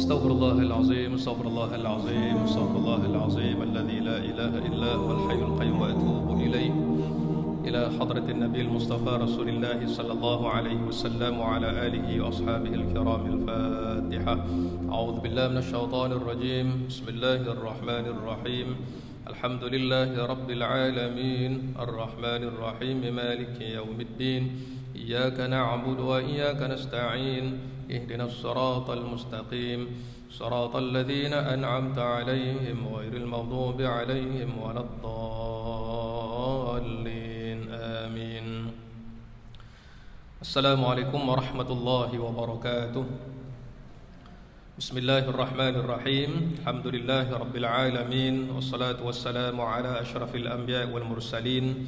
استغفر الله العظيم استغفر الله العظيم استغفر الله العظيم الذي لا إله إلا هو الحي القيوم وأتوب إليه إلى حضرة النبي المصطفى رسول الله صلى الله عليه وسلم وعلى آله وأصحابه الكرام. الفاتحة. أعوذ بالله من الشيطان الرجيم. بسم الله الرحمن الرحيم. الحمد لله رب العالمين الرحمن الرحيم مالك يوم الدين إياك نعبد وإياك نستعين اهدنا الصراط المستقيم صراط الذين أنعمت عليهم غير المغضوب عليهم ولا الضالين آمين. السلام عليكم ورحمة الله وبركاته. بسم الله الرحمن الرحيم. الحمد لله رب العالمين والصلاة والسلام على أشرف الأنبياء والمرسلين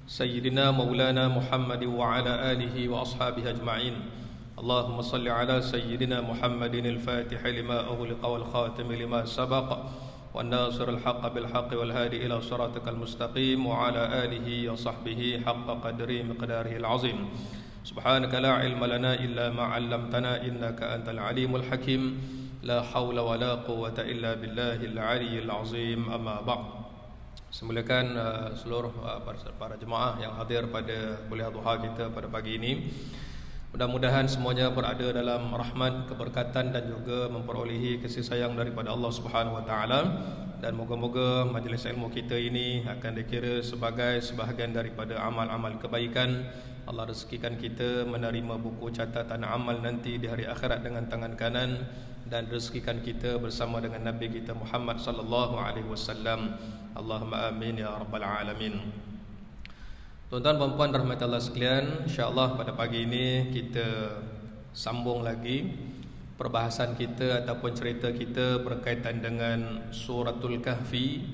سيدنا مولانا محمد وعلى آله وأصحابه أجمعين. اللهم صل على سيدنا محمد الفاتح لما أغلق والخاتم لما سبق والناصر الحق بالحق والهادي إلى صراطك المستقيم وعلى آله وصحبه حق قدره مقداره العظيم. سبحانك لا علم لنا إلا ما علمتنا إنك أنت العليم الحكيم. لا حول ولا قوة إلا بالله العلي العظيم. أما بعد. Semulakan seluruh para jemaah yang hadir pada kuliah duha kita pada pagi ini, mudah-mudahan semuanya berada dalam rahmat, keberkatan dan juga memperolehi kasih sayang daripada Allah Subhanahu Wa Taala, dan moga-moga majlis ilmu kita ini akan dikira sebagai sebahagian daripada amal-amal kebaikan. Allah rezekikan kita menerima buku catatan amal nanti di hari akhirat dengan tangan kanan, dan rezekikan kita bersama dengan Nabi kita Muhammad sallallahu alaihi wasallam. Allahumma amin ya rabbal alamin. Tuan-tuan dan puan rahmat Allah sekalian, insya-Allah pada pagi ini kita sambung lagi perbahasan kita ataupun cerita kita berkaitan dengan suratul Kahfi,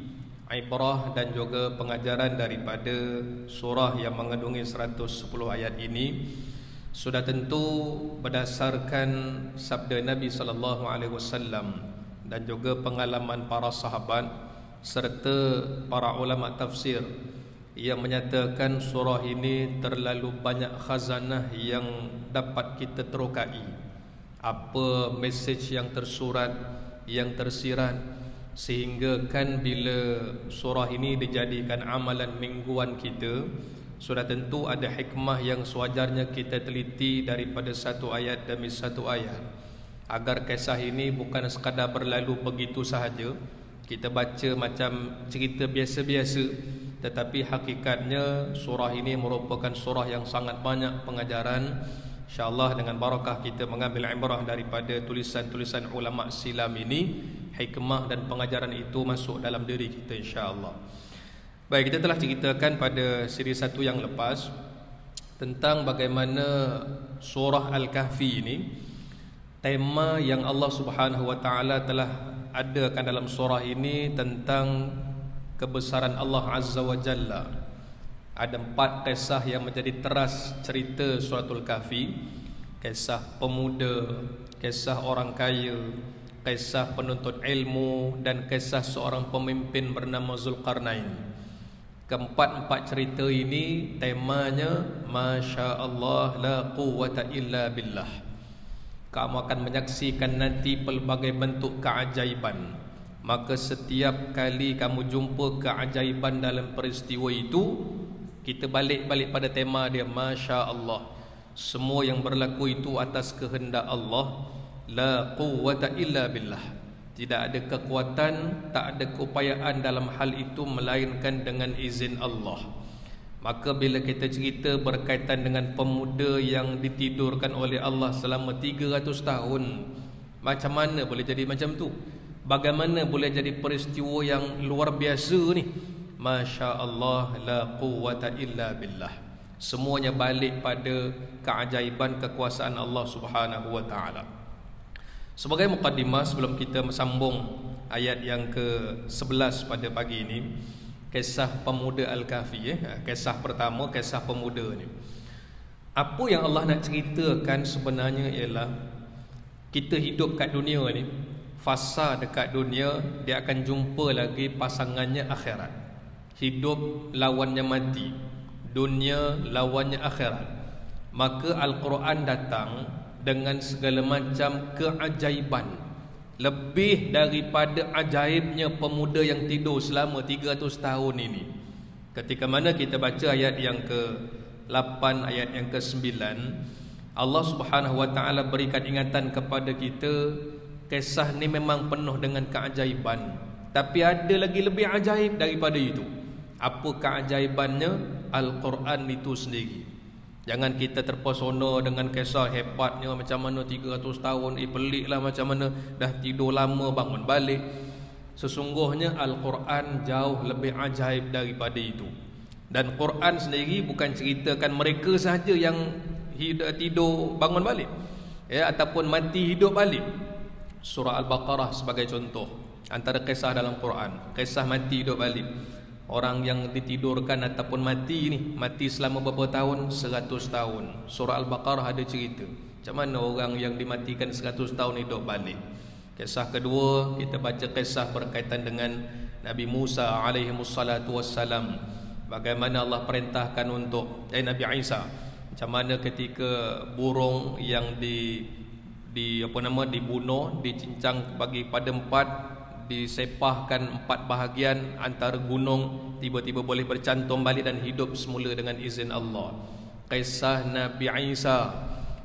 ibrah dan juga pengajaran daripada surah yang mengandungi 110 ayat ini. Sudah tentu berdasarkan sabda Nabi sallallahu alaihi wasallam dan juga pengalaman para sahabat serta para ulama tafsir yang menyatakan surah ini terlalu banyak khazanah yang dapat kita terokai. Apa mesej yang tersurat, yang tersirat, sehingga kan bila surah ini dijadikan amalan mingguan kita, sudah tentu ada hikmah yang sewajarnya kita teliti daripada satu ayat demi satu ayat, agar kisah ini bukan sekadar berlalu begitu sahaja, kita baca macam cerita biasa-biasa, tetapi hakikatnya surah ini merupakan surah yang sangat banyak pengajaran. InsyaAllah dengan barakah kita mengambil ibrah daripada tulisan-tulisan ulama silam ini, hikmah dan pengajaran itu masuk dalam diri kita insyaAllah. Baik, kita telah ceritakan pada siri 1 yang lepas tentang bagaimana surah Al-Kahfi ini, tema yang Allah Subhanahu Wa Taala telah adakan dalam surah ini tentang kebesaran Allah Azza wa Jalla. Ada 4 kisah yang menjadi teras cerita suratul Kahfi. Kisah pemuda, kisah orang kaya, kisah penuntut ilmu, dan kisah seorang pemimpin bernama Zulkarnain. Keempat-empat cerita ini temanya Masya Allah la quwwata illa billah. Kamu akan menyaksikan nanti pelbagai bentuk keajaiban. Maka setiap kali kamu jumpa keajaiban dalam peristiwa itu, kita balik pada tema dia, Masya Allah. Semua yang berlaku itu atas kehendak Allah. La quwwata illa billah. Tidak ada kekuatan, tak ada keupayaan dalam hal itu melainkan dengan izin Allah. Maka bila kita cerita berkaitan dengan pemuda yang ditidurkan oleh Allah selama 300 tahun, macam mana boleh jadi macam tu? Bagaimana boleh jadi peristiwa yang luar biasa ni? Masya Allah la quwwata illa billah. Semuanya balik pada keajaiban kekuasaan Allah Subhanahu Wa Taala. Sebagai mukaddimah sebelum kita sambung ayat yang ke-11 pada pagi ini, kisah pemuda Al-Kahfi, kisah pertama, kisah pemuda ni. Apa yang Allah nak ceritakan sebenarnya ialah kita hidup kat dunia ni, fasa dekat dunia, dia akan jumpa lagi pasangannya akhirat. Hidup lawannya mati, dunia lawannya akhirat. Maka Al-Quran datang dengan segala macam keajaiban lebih daripada ajaibnya pemuda yang tidur selama 300 tahun ini. Ketika mana kita baca ayat yang ke-8, ayat yang ke-9, Allah Subhanahu wa taala berikan ingatan kepada kita, kisah ni memang penuh dengan keajaiban, tapi ada lagi lebih ajaib daripada itu. Apa keajaibannya? Al-Quran itu sendiri. Jangan kita terpesona dengan kisah hebatnya macam mana 300 tahun, peliklah macam mana dah tidur lama bangun balik. Sesungguhnya Al-Quran jauh lebih ajaib daripada itu. Dan Quran sendiri bukan ceritakan mereka sahaja yang tidur bangun balik, ataupun mati hidup balik. Surah Al-Baqarah sebagai contoh, antara kisah dalam Quran, kisah mati hidup balik. Orang yang ditidurkan ataupun mati ni, mati selama berapa tahun? 100 tahun. Surah Al-Baqarah ada cerita macam mana orang yang dimatikan 100 tahun hidup balik. Kisah kedua, kita baca kisah berkaitan dengan Nabi Musa alaihi wassalatu wassalam. Bagaimana Allah perintahkan untuk Nabi Isa, macam mana ketika burung yang dibunuh, dicincang bagi pada 4, disepahkan 4 bahagian antara gunung, tiba-tiba boleh bercantum balik dan hidup semula dengan izin Allah. Kisah Nabi Isa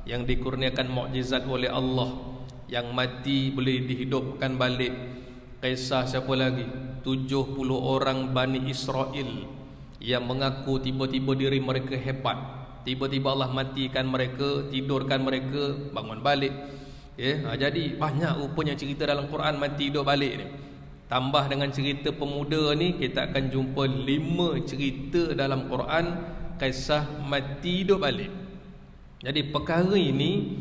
yang dikurniakan mukjizat oleh Allah, yang mati boleh dihidupkan balik. Kisah siapa lagi? 70 orang Bani Israel yang mengaku tiba-tiba diri mereka hebat, tiba-tiba Allah matikan mereka, tidurkan mereka, bangun balik. Jadi banyak rupanya cerita dalam Quran mati hidup balik ni. Tambah dengan cerita pemuda ni, kita akan jumpa 5 cerita dalam Quran kisah mati hidup balik. Jadi perkara ini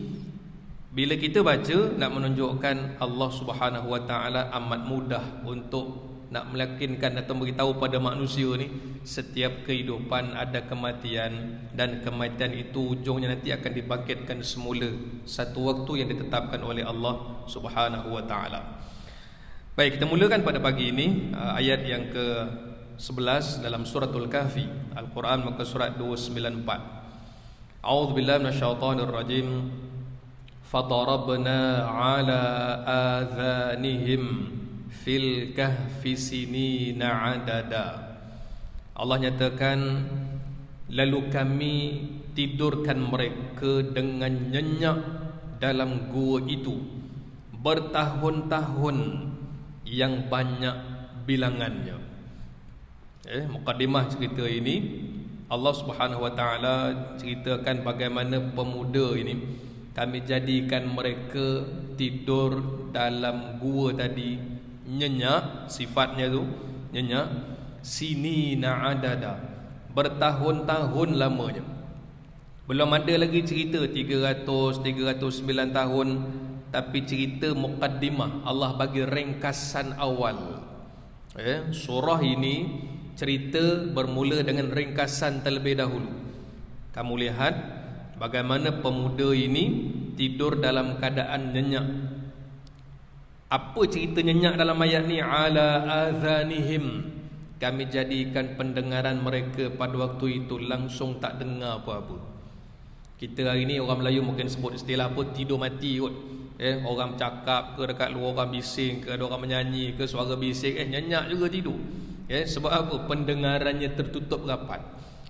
bila kita baca, nak menunjukkan Allah Subhanahu wa taala amat mudah untuk nak meyakinkan atau beritahu pada manusia ni, setiap kehidupan ada kematian, dan kematian itu ujungnya nanti akan dibangkitkan semula satu waktu yang ditetapkan oleh Allah Subhanahu wa taala. Baik, kita mulakan pada pagi ini ayat yang ke-11 dalam suratul Kahfi, Al-Quran muka surat 294. A'udzubillahi minasyaitonir rajim. Fadarabna 'ala adhanihim fil kahfi sinina adada. Allah nyatakan, lalu kami tidurkan mereka dengan nyenyak dalam gua itu bertahun-tahun yang banyak bilangannya. Mukadimah cerita ini, Allah Subhanahu wa taala ceritakan bagaimana pemuda ini kami jadikan mereka tidur dalam gua tadi nyenyak, sifatnya tu nyenyak, sinina adada, bertahun-tahun lamanya. Belum ada lagi cerita 309 tahun, tapi cerita muqaddimah, Allah bagi ringkasan awal. Surah ini cerita bermula dengan ringkasan terlebih dahulu. Kamu lihat bagaimana pemuda ini tidur dalam keadaan nyenyak. Apa cerita nyenyak dalam ayat ni? Ala azanihim, kami jadikan pendengaran mereka pada waktu itu langsung tak dengar apa-apa. Kita hari ni orang Melayu mungkin sebut istilah apa, tidur mati kot. Orang cakap ke dekat luar, orang bising ke, ada orang menyanyi ke, suara bising, nyenyak juga tidur. Sebab apa? Pendengarannya tertutup rapat.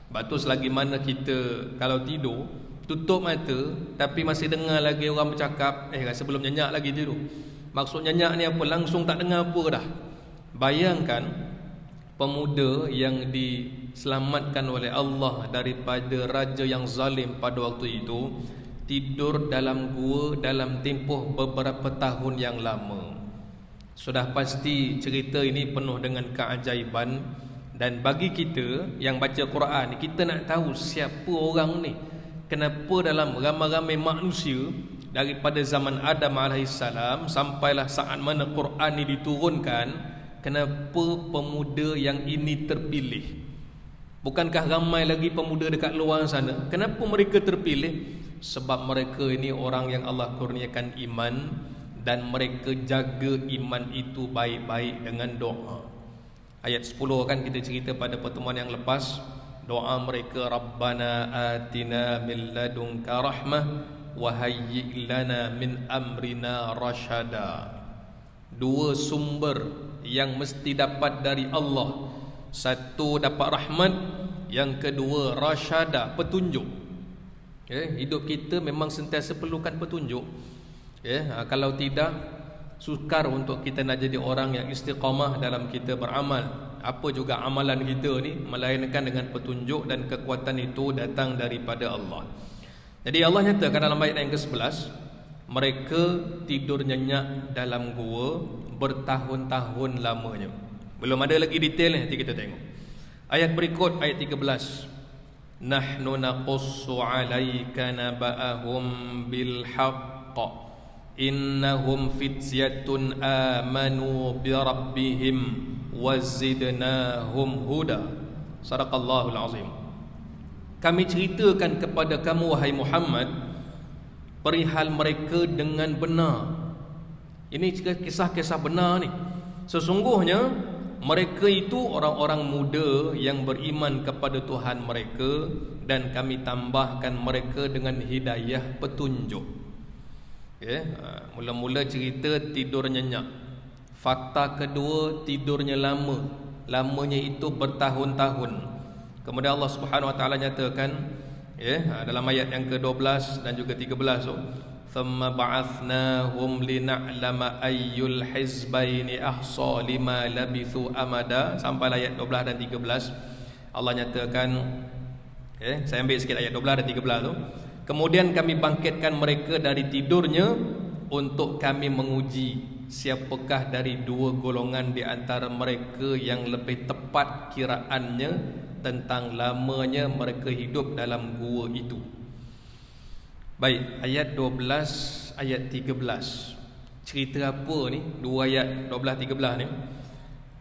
Batu selagi mana kita kalau tidur tutup mata tapi masih dengar lagi orang bercakap, rasa belum nyenyak lagi tidur. Maksud nyenyak ni apa? Langsung tak dengar apa dah. Bayangkan pemuda yang diselamatkan oleh Allah daripada raja yang zalim pada waktu itu, tidur dalam gua dalam tempoh beberapa tahun yang lama. Sudah pasti cerita ini penuh dengan keajaiban. Dan bagi kita yang baca Quran, kita nak tahu siapa orang ni. Kenapa dalam ramai-ramai manusia daripada zaman Adam AS sampailah saat mana Quran ini diturunkan, kenapa pemuda yang ini terpilih? Bukankah ramai lagi pemuda dekat luar sana? Kenapa mereka terpilih? Sebab mereka ini orang yang Allah kurniakan iman, dan mereka jaga iman itu baik-baik dengan doa. Ayat 10 kan kita cerita pada pertemuan yang lepas. Doa mereka, Rabbana atina min ladunka rahmah wa hayyi' lana min amrina rasyada. dua sumber yang mesti dapat dari Allah. Satu dapat rahmat, yang kedua rasyada, petunjuk. Hidup kita memang sentiasa perlukan petunjuk. Kalau tidak, sukar untuk kita nak jadi orang yang istiqamah dalam kita beramal. Apa juga amalan kita ni, melainkan dengan petunjuk, dan kekuatan itu datang daripada Allah. Jadi Allah nyatakan dalam ayat yang ke-11, mereka tidur nyenyak dalam gua bertahun-tahun lamanya. Belum ada lagi detail, nanti kita tengok. Ayat berikut, ayat 13, nahnu naqussu 'alaika naba'ahum bil haqq innahum fityatun amanu bi rabbihim wazidnahum huda. Sadaqallahul azim. Kami ceritakan kepada kamu wahai Muhammad perihal mereka dengan benar. Ini kisah-kisah benar ni. Sesungguhnya mereka itu orang-orang muda yang beriman kepada Tuhan mereka, dan kami tambahkan mereka dengan hidayah petunjuk. Mula-mula cerita tidur nyenyak. Fakta kedua, tidurnya lama. Lamanya itu bertahun-tahun. Kemudian Allah Subhanahu Wa Taala nyatakan dalam ayat yang ke-12 dan juga 13 tu, thumma ba'athnahum lina'lama ayyul hizbaini ahsa lima labithu amada, sampai ayat 12 dan 13. Allah nyatakan, saya ambil sikit ayat 12 dan 13 tu. Kemudian kami bangkitkan mereka dari tidurnya untuk kami menguji siapakah dari dua golongan di antara mereka yang lebih tepat kiraannya tentang lamanya mereka hidup dalam gua itu. Baik, ayat 12, ayat 13. Cerita apa ni? Dua ayat 12-13 ni.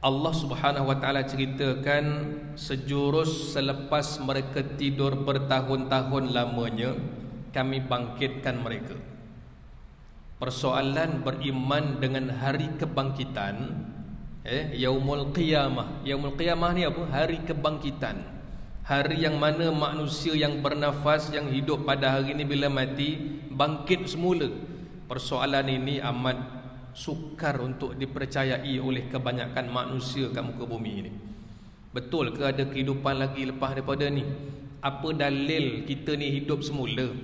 Allah Subhanahu Wa Taala ceritakan sejurus selepas mereka tidur bertahun-tahun lamanya, kami bangkitkan mereka. Persoalan beriman dengan hari kebangkitan, Yaumul Qiyamah. Yaumul Qiyamah ni apa? Hari kebangkitan. Hari yang mana manusia yang bernafas, yang hidup pada hari ini bila mati, bangkit semula. Persoalan ini amat sukar untuk dipercayai oleh kebanyakan manusia kat muka bumi ini. Betul ke ada kehidupan lagi lepas daripada ni? Apa dalil kita ni hidup semula?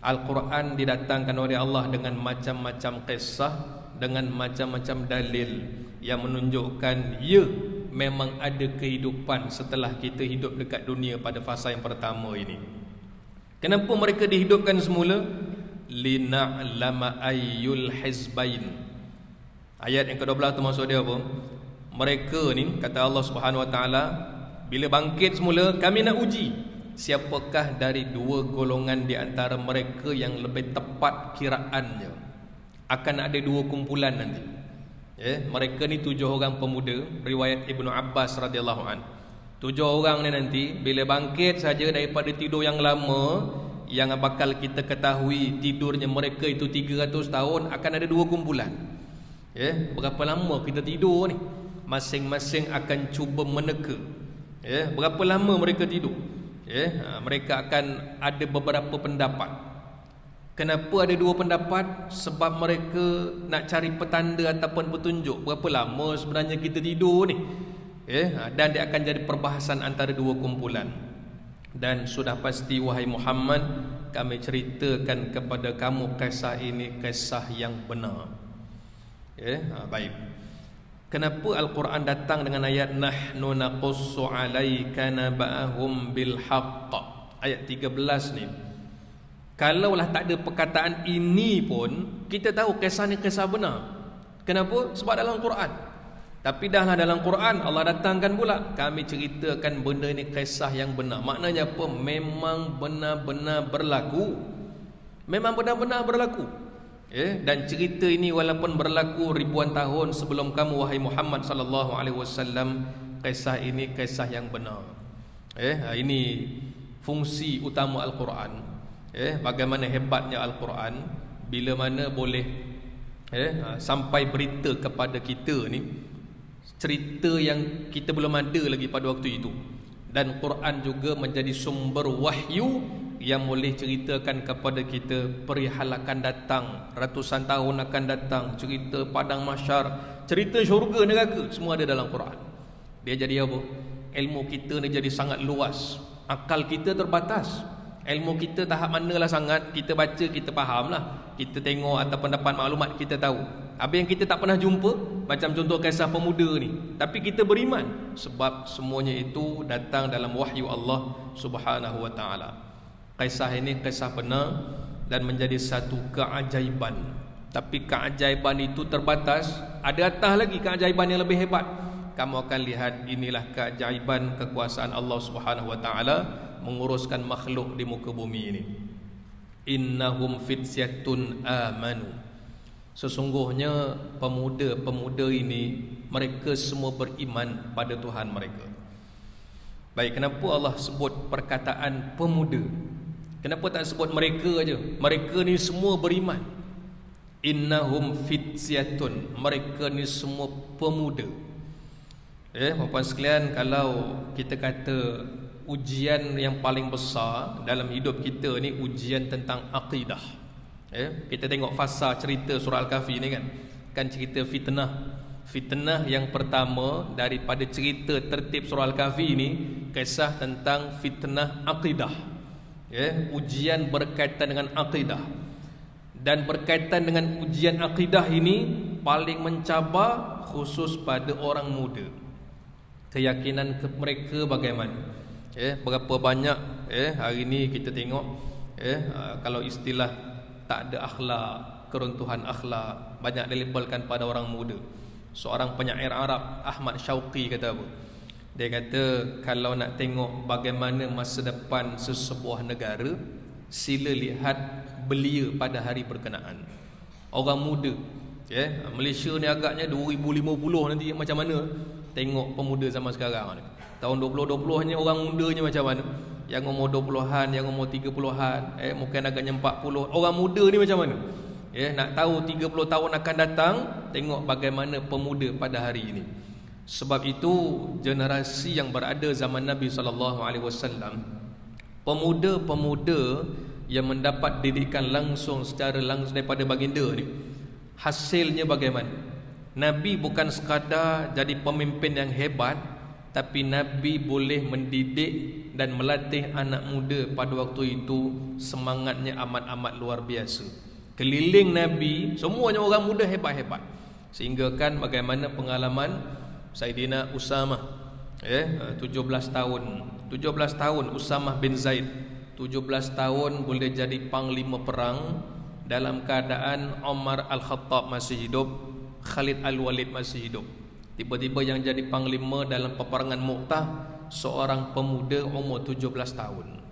Al-Quran didatangkan oleh Allah dengan macam-macam kisah, dengan macam-macam dalil yang menunjukkan memang ada kehidupan setelah kita hidup dekat dunia pada fasa yang pertama ini. Kenapa mereka dihidupkan semula? Lina'lama ayyul hizbain. Ayat yang ke-12 tu maksud dia apa? Mereka ni, kata Allah Subhanahu Wa Taala, bila bangkit semula, kami nak uji siapakah dari dua golongan di antara mereka yang lebih tepat kiraannya. Akan ada dua kumpulan nanti. Mereka ni 7 orang pemuda, riwayat Ibnu Abbas radhiyallahu an. 7 orang ni nanti bila bangkit saja daripada tidur yang lama, yang bakal kita ketahui tidurnya mereka itu 300 tahun, akan ada dua kumpulan. Berapa lama kita tidur ni, masing-masing akan cuba meneka. Berapa lama mereka tidur. Mereka akan ada beberapa pendapat. Kenapa ada dua pendapat? Sebab mereka nak cari petanda ataupun petunjuk berapa lama sebenarnya kita tidur ni. Dan dia akan jadi perbahasan antara dua kumpulan. Dan sudah pasti wahai Muhammad, kami ceritakan kepada kamu kisah ini kisah yang benar. Baik. Kenapa Al-Quran datang dengan ayat nahnu naqussu 'alaika naba'ahum bil haqq? Ayat 13 ni, kalaulah tak ada perkataan ini pun kita tahu kisah ni kisah benar. Kenapa? Sebab dalam Quran. Tapi dahlah dalam Quran Allah datangkan pula, kami ceritakan benda ni kisah yang benar. Maknanya apa? Memang benar-benar berlaku. Memang benar-benar berlaku. Dan cerita ini walaupun berlaku ribuan tahun sebelum kamu wahai Muhammad sallallahu alaihi wasallam, kisah ini kisah yang benar. Ini fungsi utama Al-Quran. Bagaimana hebatnya Al-Quran bila mana boleh sampai berita kepada kita ni, cerita yang kita belum ada lagi pada waktu itu. Dan Quran juga menjadi sumber wahyu yang boleh ceritakan kepada kita perihal akan datang, ratusan tahun akan datang, cerita padang mahsyar, cerita syurga neraka, semua ada dalam Quran. Dia jadi apa? Ilmu kita ni jadi sangat luas, akal kita terbatas. Ilmu kita tahap manalah sangat, kita baca kita faham lah, kita tengok ataupun dapat maklumat kita tahu. Habis yang kita tak pernah jumpa, macam contoh kisah pemuda ni, tapi kita beriman sebab semuanya itu datang dalam wahyu Allah Subhanahu wa ta'ala. Kisah ini kisah benar dan menjadi satu keajaiban. Tapi keajaiban itu terbatas, ada atas lagi keajaiban yang lebih hebat. Kamu akan lihat, inilah keajaiban kekuasaan Allah Subhanahu wa ta'ala menguruskan makhluk di muka bumi ini. Innahum fityatun amanu. Sesungguhnya pemuda-pemuda ini, mereka semua beriman pada Tuhan mereka. Baik, kenapa Allah sebut perkataan pemuda? Kenapa tak sebut mereka aja? Mereka ni semua beriman. Innahum fityatun, mereka ni semua pemuda. Bapak sekalian, kalau kita kata ujian yang paling besar dalam hidup kita ni ujian tentang akidah. Kita tengok fasa cerita surah Al-Kahfi ni kan cerita fitnah. Fitnah yang pertama daripada cerita tertib surah Al-Kahfi ni, kisah tentang fitnah akidah. Ujian berkaitan dengan akidah. Dan berkaitan dengan ujian akidah ini paling mencabar khusus pada orang muda. Keyakinan mereka bagaimana? Berapa banyak hari ini kita tengok kalau istilah tak ada akhlak, keruntuhan akhlak banyak dilabelkan pada orang muda. Seorang penyair Arab, Ahmad Syauqi, kata apa? Dia kata, kalau nak tengok bagaimana masa depan sesebuah negara, sila lihat belia pada hari berkenaan. Orang muda, Malaysia ni agaknya 2050 nanti macam mana? Tengok pemuda zaman sekarang ni. Tahun 2020 ni orang mudanya macam mana? Yang umur 20-an, yang umur 30-an, mungkin agaknya 40. Orang muda ni macam mana? Nak tahu 30 tahun akan datang, tengok bagaimana pemuda pada hari ini. Sebab itu generasi yang berada zaman Nabi SAW, pemuda-pemuda yang mendapat didikan langsung secara langsung daripada baginda ni, hasilnya bagaimana? Nabi bukan sekadar jadi pemimpin yang hebat, tapi Nabi boleh mendidik dan melatih anak muda pada waktu itu. Semangatnya amat-amat luar biasa. Keliling Nabi semuanya orang muda hebat-hebat. Sehingga kan bagaimana pengalaman Saidina Usamah, 17 tahun 17 tahun Usamah bin Zaid, 17 tahun boleh jadi panglima perang dalam keadaan Umar Al-Khattab masih hidup, Khalid Al-Walid masih hidup. Tiba-tiba yang jadi panglima dalam peperangan Mu'tah seorang pemuda umur 17 tahun.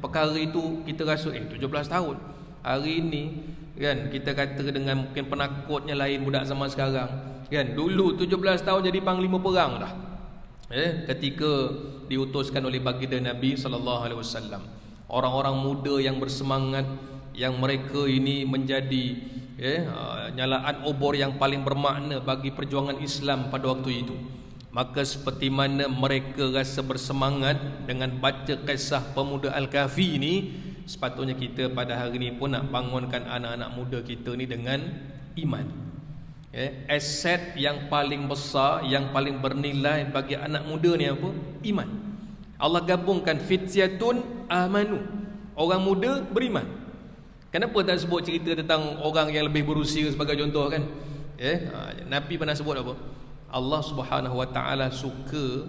Perkara itu kita rasa 17 tahun. Hari ini kan kita kata dengan mungkin penakutnya lain budak zaman sekarang. Kan dulu 17 tahun jadi panglima perang dah. Ketika diutuskan oleh baginda Nabi sallallahu alaihi wasallam. Orang-orang muda yang bersemangat, yang mereka ini menjadi nyalaan obor yang paling bermakna bagi perjuangan Islam pada waktu itu. Maka seperti mana mereka rasa bersemangat dengan baca kisah pemuda Al-Kahfi ini, sepatutnya kita pada hari ini pun nak bangunkan anak-anak muda kita ni dengan iman. Aset yang paling besar, yang paling bernilai bagi anak muda ni apa? Iman. Allah gabungkan fityatun amanu, orang muda beriman. Kenapa tak sebut cerita tentang orang yang lebih berusia sebagai contoh kan? Nabi pernah sebut apa? Allah Subhanahu wa ta'ala suka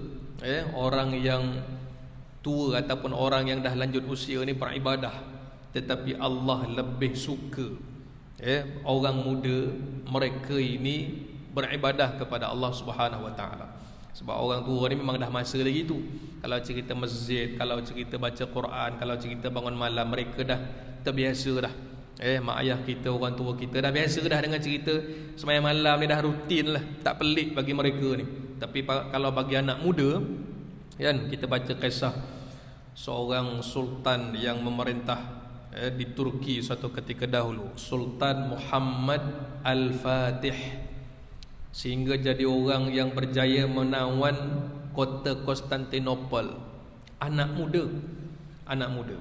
orang yang tua ataupun orang yang dah lanjut usia ni beribadah. Tetapi Allah lebih suka orang muda, mereka ini beribadah kepada Allah Subhanahu wa ta'ala. Sebab orang tua ni memang dah masa lagi tu. Kalau cerita masjid, kalau cerita baca Quran, kalau cerita bangun malam, mereka dah terbiasa dah. Mak ayah kita, orang tua kita dah biasa dah dengan cerita sembahyang malam ni, dah rutin lah, tak pelik bagi mereka ni. Tapi kalau bagi anak muda kan, kita baca kisah seorang sultan yang memerintah di Turki suatu ketika dahulu, Sultan Muhammad Al-Fatih, sehingga jadi orang yang berjaya menawan kota Konstantinopel. Anak muda, anak muda.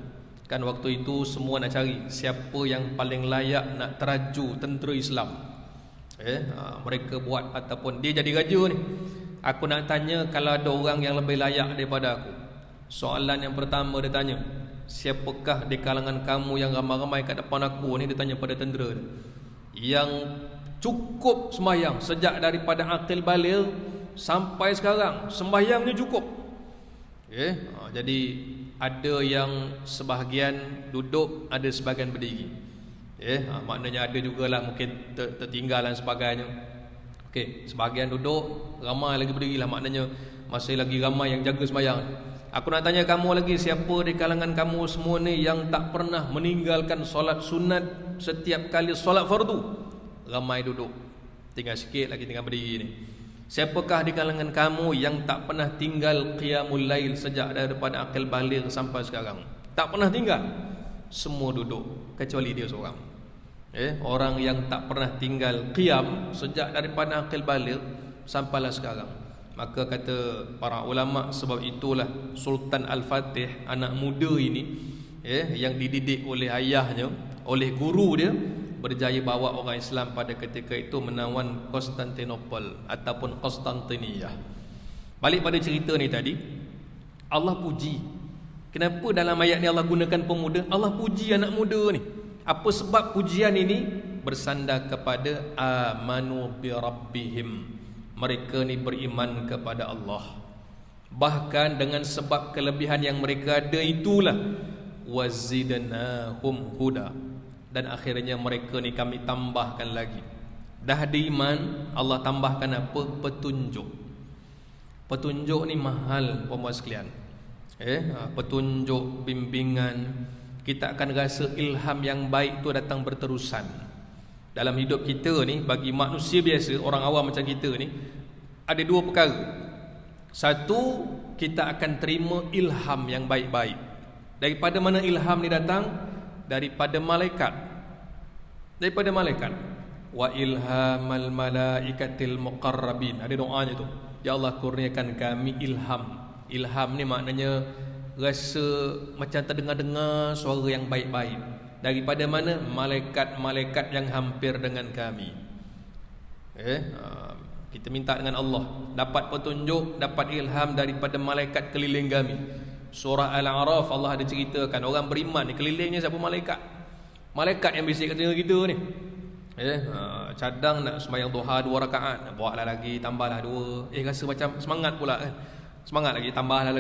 Kan waktu itu semua nak cari siapa yang paling layak nak teraju tentera Islam. Mereka buat ataupun dia jadi raja ni. Aku nak tanya kalau ada orang yang lebih layak daripada aku. Soalan yang pertama dia tanya, siapakah di kalangan kamu yang ramai-ramai kat depan aku ni, dia tanya pada tentera dia, yang cukup sembahyang sejak daripada akil baligh sampai sekarang, sembahyangnya cukup. Jadi ada yang sebahagian duduk, ada sebahagian berdiri. Maknanya ada jugalah mungkin tertinggal dan sebagainya. Sebahagian duduk, ramai lagi berdiri lah, maknanya masih lagi ramai yang jaga sembahyang. Aku nak tanya kamu lagi, siapa di kalangan kamu semua ni yang tak pernah meninggalkan solat sunat setiap kali solat fardu? Ramai duduk, tinggal sikit lagi tinggal berdiri ni. Siapakah di kalangan kamu yang tak pernah tinggal qiyamul lail sejak daripada akil baligh sampai sekarang? Tak pernah tinggal. Semua duduk kecuali dia seorang. Orang yang tak pernah tinggal qiyam sejak daripada akil baligh sampailah sekarang. Maka kata para ulama, sebab itulah Sultan Al-Fatih, anak muda ini, yang dididik oleh ayahnya, oleh guru dia, berjaya bawa orang Islam pada ketika itu menawan Konstantinopel ataupun Konstantiniyah. Balik pada cerita ni tadi, Allah puji. Kenapa dalam ayat ni Allah gunakan pemuda? Allah puji anak muda ni. Apa sebab pujian ini? Bersandar kepada amanu bi rabbihim. Mereka ni beriman kepada Allah. Bahkan dengan sebab kelebihan yang mereka ada itulah wazidnahum huda. Dan akhirnya mereka ni kami tambahkan lagi. Dah ada iman, Allah tambahkan apa? Petunjuk. Petunjuk ni mahal puan-puan sekalian. Petunjuk, bimbingan. Kita akan rasa ilham yang baik tu datang berterusan. Dalam hidup kita ni, bagi manusia biasa, orang awam macam kita ni, ada dua perkara. Satu, kita akan terima ilham yang baik-baik. Daripada mana ilham ni datang? Daripada malaikat. Daripada malaikat. Wa ilhamal malaikatil muqarrabin. Ada doanya tu. Ya Allah, kurniakan kami ilham. Ilham ni maknanya rasa macam terdengar-dengar suara yang baik-baik. Daripada mana? Malaikat-malaikat yang hampir dengan kami. Kita minta dengan Allah, dapat petunjuk, dapat ilham daripada malaikat keliling kami. Surah Al-A'raf Allah ada ceritakan orang beriman ni kelilingnya siapa? Malaikat. Malaikat yang bisik kat telinga kita ni. Cadang nak sembahyang duha 2 rakaat, buatlah lagi, tambahlah 2. Rasa macam semangat pula kan. Semangat lagi, tambahlah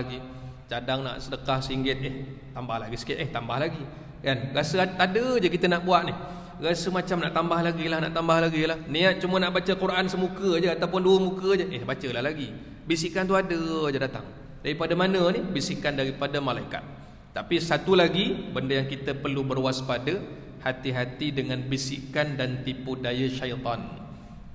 lagi. Cadang nak sedekah RM1, tambah lagi sikit, tambah lagi. Kan? Rasa ada je kita nak buat ni. Rasa macam nak tambah lagi lah. Niat cuma nak baca Quran semuka je ataupun 2 muka je, bacalah lagi. Bisikan tu ada je datang. Daripada mana ni? Bisikan daripada malaikat. Tapi satu lagi benda yang kita perlu berwaspada, hati-hati dengan bisikan dan tipu daya syaitan.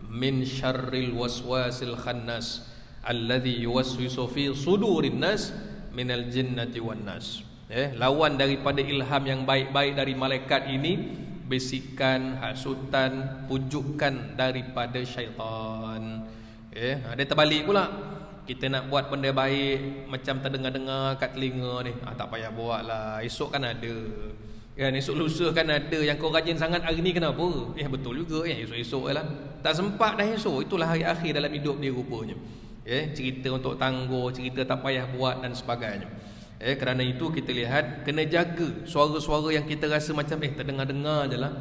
Min syarril waswasil khannas alladhi yuwaswisu fi sudurin nas minal jinnati wan nas. Lawan daripada ilham yang baik-baik dari malaikat ini, bisikan, hasutan, pujukan daripada syaitan. Ada terbalik pula. Kita nak buat benda baik, macam terdengar-dengar kat telinga ni, tak payah buat lah, esok kan ada. Kan esok lusa kan ada. Yang kau rajin sangat hari ni kenapa? Betul juga, esok-esok lah. Tak sempat dah esok. Itulah hari akhir dalam hidup dia rupanya. Cerita untuk tangguh, cerita tak payah buat dan sebagainya. Kerana itu kita lihat, kena jaga suara-suara yang kita rasa macam terdengar-dengar je lah.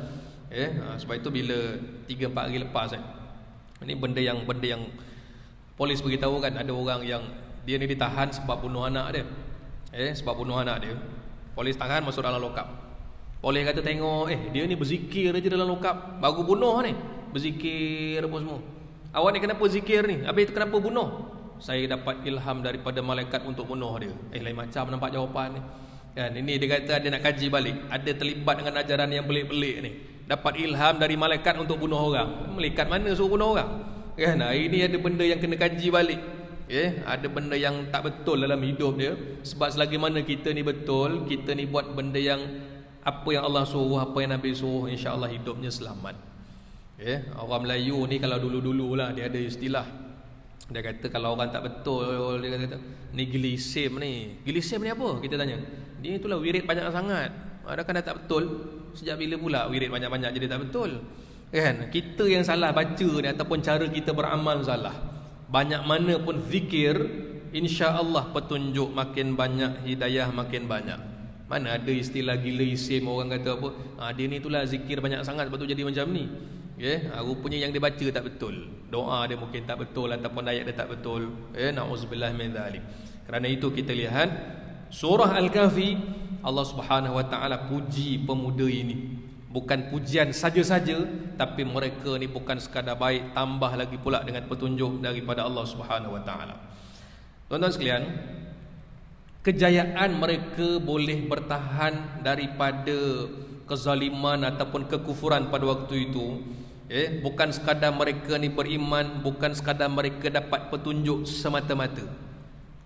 Sebab itu bila 3-4 hari lepas ini benda yang polis beritahu kan, ada orang yang dia ni ditahan sebab bunuh anak dia. Sebab bunuh anak dia, polis tahan, masuk dalam lokap. Polis kata tengok, dia ni berzikir aja dalam lokap, baru bunuh ni, berzikir apa semua. Awak ni kenapa zikir ni? Habis itu kenapa bunuh? Saya dapat ilham daripada malaikat untuk bunuh dia. Lain macam nampak jawapan ni. Kan, ini dia kata ada nak kaji balik. Ada terlibat dengan ajaran yang pelik-pelik ni. Dapat ilham dari malaikat untuk bunuh orang. Malaikat mana suruh bunuh orang? Kan, ini ada benda yang kena kaji balik. Ada benda yang tak betul dalam hidup dia. Sebab selagi mana kita ni betul, kita ni buat benda yang apa yang Allah suruh, apa yang Nabi suruh, insya-Allah hidupnya selamat. Orang Melayu ni kalau dulu-dulu lah dia ada istilah Dia kata kalau orang tak betul, dia kata ni glisim ni. Glisim ni apa? Kita tanya. Dia itulah wirid banyak sangat. Adakah dah tak betul? Sejak bila pula wirid banyak-banyak jadi tak betul? Kan? Kita yang salah baca ni ataupun cara kita beramal salah. Banyak mana pun zikir, insya-Allah petunjuk makin banyak, hidayah makin banyak. Mana ada istilah gila isim orang kata apa? Dia ni itulah zikir banyak sangat sebab tu jadi macam ni. Rupanya yang dia baca tak betul. Doa dia mungkin tak betul ataupun ayat dia tak betul. Na'udzubillah min dzalik. Kerana itu kita lihat surah Al-Kahfi, Allah Subhanahu wa taala puji pemuda ini. Bukan pujian saja-saja, tapi mereka ni bukan sekadar baik, tambah lagi pula dengan petunjuk daripada Allah Subhanahu wa taala. Tuan-tuan sekalian, kejayaan mereka boleh bertahan daripada kezaliman ataupun kekufuran pada waktu itu. Bukan sekadar mereka ni beriman, bukan sekadar mereka dapat petunjuk semata-mata.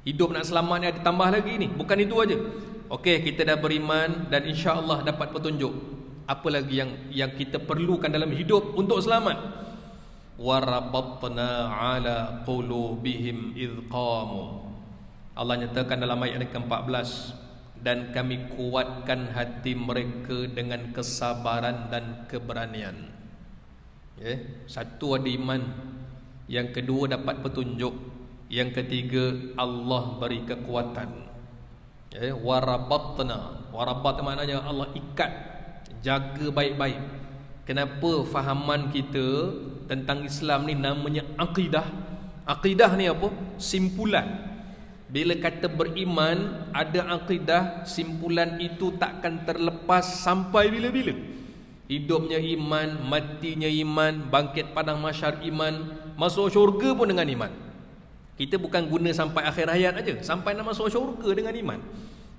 Hidup nak selamat ni ada tambah lagi ni. Bukan itu aja. Okey, kita dah beriman dan insya-Allah dapat petunjuk. Apa lagi yang kita perlukan dalam hidup untuk selamat? Warabatna ala qulubihim idh qamu. Allah nyatakan dalam ayat ke-14, dan kami kuatkan hati mereka dengan kesabaran dan keberanian. Satu ada iman, yang kedua dapat petunjuk, yang ketiga Allah beri kekuatan. Warabatna, warabat maknanya Allah ikat, jaga baik-baik. Kenapa fahaman kita tentang Islam ni namanya akidah? Akidah ni apa? Simpulan. Bila kata beriman, ada akidah, simpulan itu takkan terlepas sampai bila-bila. Hidupnya iman, matinya iman, bangkit padang mahsyar iman, masuk syurga pun dengan iman. Kita bukan guna sampai akhir hayat aja, sampai nak masuk syurga dengan iman.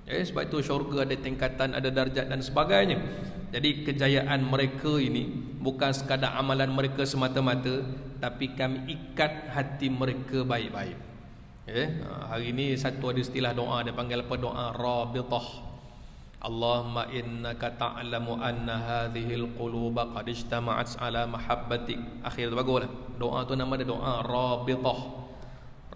Sebab itu syurga ada tingkatan, ada darjat dan sebagainya. Jadi kejayaan mereka ini bukan sekadar amalan mereka semata-mata, tapi kami ikat hati mereka baik-baik. Hari ini satu ada istilah doa, dia panggil apa? Doa rabitah. Allahumma innaka ta'lamu anna hadhil quluba qad ijtama'at ala mahabbatik. Akhir tu baguslah. Doa tu nama dia doa rabitah.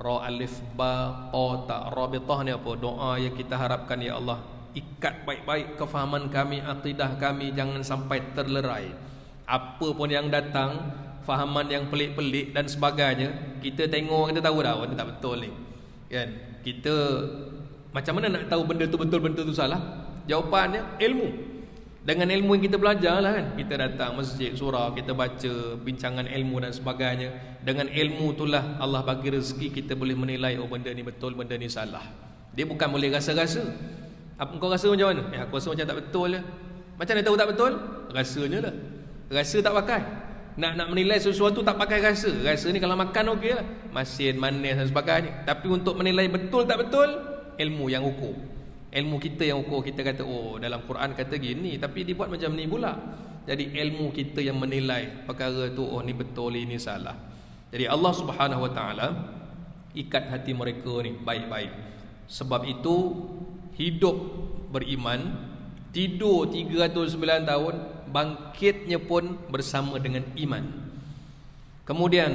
Ra alif ba ta ta. Rabitah ni apa? Doa yang kita harapkan, ya Allah, ikat baik-baik kefahaman kami, akidah kami, jangan sampai terlerai. Apa pun yang datang, fahaman yang pelik-pelik dan sebagainya, kita tengok, kita tahu dah benda tak betul ni. Kan? Kita macam mana nak tahu benda tu betul, benda tu salah? Jawapannya ilmu. Dengan ilmu yang kita belajar lah kan. Kita datang masjid, surau, kita baca bincangan ilmu dan sebagainya. Dengan ilmu itulah Allah bagi rezeki kita boleh menilai, oh benda ni betul, benda ni salah. Dia bukan boleh rasa-rasa. Apa kau rasa macam mana? Aku rasa macam tak betul je. Macam mana tahu tak betul? Rasanya lah. Rasa tak pakai. Nak menilai sesuatu tak pakai rasa. Rasa ni kalau makan okey lah, masin, manis dan sebagainya. Tapi untuk menilai betul tak betul, ilmu yang ukur. Ilmu kita yang ukur. Kita kata, oh dalam Quran kata gini, tapi dibuat macam ni pula. Jadi ilmu kita yang menilai perkara tu, oh ni betul, ini salah. Jadi Allah Subhanahu wa taala ikat hati mereka ni baik-baik. Sebab itu hidup beriman, tidur 309 tahun, bangkitnya pun bersama dengan iman. Kemudian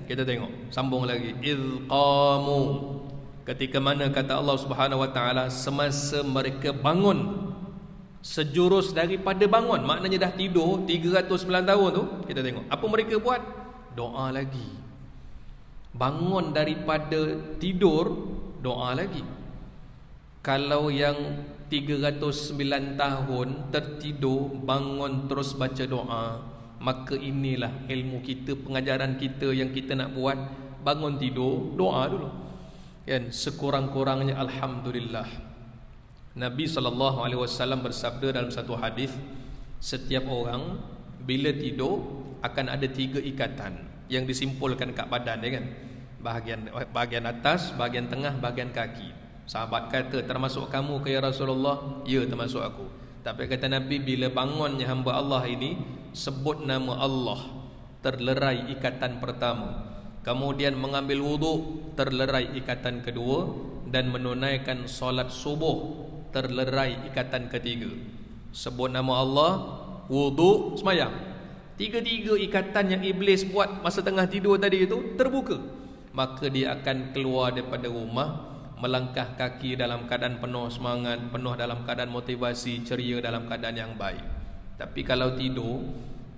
kita tengok, sambung lagi, idh qamu, ketika mana kata Allah Subhanahu wa taala, semasa mereka bangun, sejurus daripada bangun, maknanya dah tidur 309 tahun tu, kita tengok apa mereka buat? Doa lagi. Bangun daripada tidur, doa lagi. Kalau yang 309 tahun tertidur, bangun terus baca doa, maka inilah ilmu kita, pengajaran kita yang kita nak buat. Bangun tidur, doa dulu. Kan, sekurang-kurangnya alhamdulillah. Nabi SAW bersabda dalam satu hadis, setiap orang bila tidur akan ada 3 ikatan yang disimpulkan kat badan dia kan. Bahagian atas, bahagian tengah, bahagian kaki. Sahabat kata, termasuk kamu ke ya Rasulullah? Ya, termasuk aku. Tapi kata Nabi, bila bangunnya hamba Allah ini, sebut nama Allah, terlerai ikatan pertama. Kemudian mengambil wuduk, terlerai ikatan kedua. Dan menunaikan solat subuh, terlerai ikatan ketiga. Sebut nama Allah, wuduk, semayang. 3 ikatan yang iblis buat masa tengah tidur tadi itu terbuka. maka dia akan keluar daripada rumah, melangkah kaki dalam keadaan penuh semangat, penuh dalam keadaan motivasi, ceria, dalam keadaan yang baik. Tapi kalau tidur,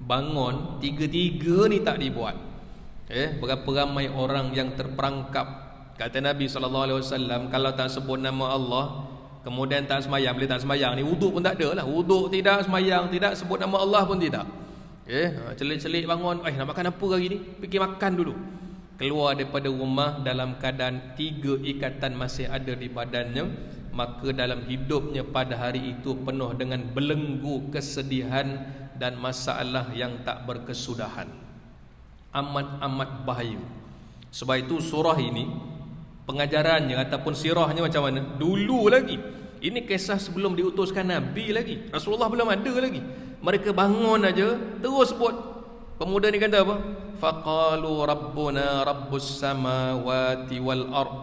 bangun, tiga-tiga ni tak dibuat. Berapa ramai orang yang terperangkap. Kata Nabi SAW, kalau tak sebut nama Allah, kemudian tak semayang, bila tak semayang ni, wuduk pun tak ada lah. Wuduk tidak, semayang tidak, sebut nama Allah pun tidak. Celik-celik bangun, nak makan apa hari ni? Fikir makan dulu. Keluar daripada rumah dalam keadaan 3 ikatan masih ada di badannya, maka dalam hidupnya pada hari itu penuh dengan belenggu, kesedihan dan masalah yang tak berkesudahan. Amat-amat bahaya. Sebab itu surah ini, pengajarannya ataupun sirahnya macam mana? Dulu lagi. Ini kisah sebelum diutuskan Nabi lagi. Rasulullah belum ada lagi. Mereka bangun aja terus sebut. Pemuda ni kata apa? Faqalu rabbuna rabbus samawati wal ard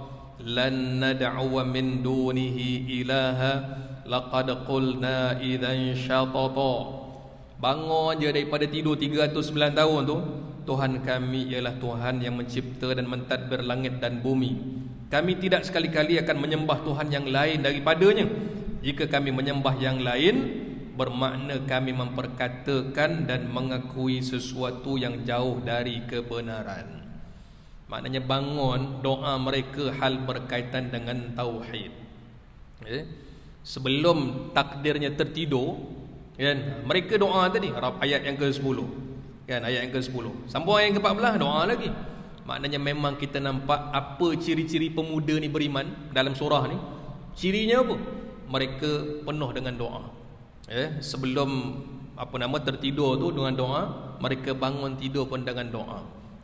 lan nad'u min dunihi ilaha laqad qulna idzan syatata. Bangun je daripada tidur 309 tahun tu. Tuhan kami ialah Tuhan yang mencipta dan mentadbir langit dan bumi. Kami tidak sekali-kali akan menyembah Tuhan yang lain daripadanya. Jika kami menyembah yang lain, bermakna kami memperkatakan dan mengakui sesuatu yang jauh dari kebenaran. Maknanya bangun, doa mereka hal berkaitan dengan tauhid. Sebelum takdirnya tertidur, kan, mereka doa tadi, ayat yang ke-10, kan, ayat yang ke-10 sampai ayat yang ke-14 doa lagi. Maknanya memang kita nampak apa ciri-ciri pemuda ni beriman dalam surah ni. Cirinya apa? Mereka penuh dengan doa. Sebelum tertidur tu dengan doa, mereka bangun tidur pun dengan doa.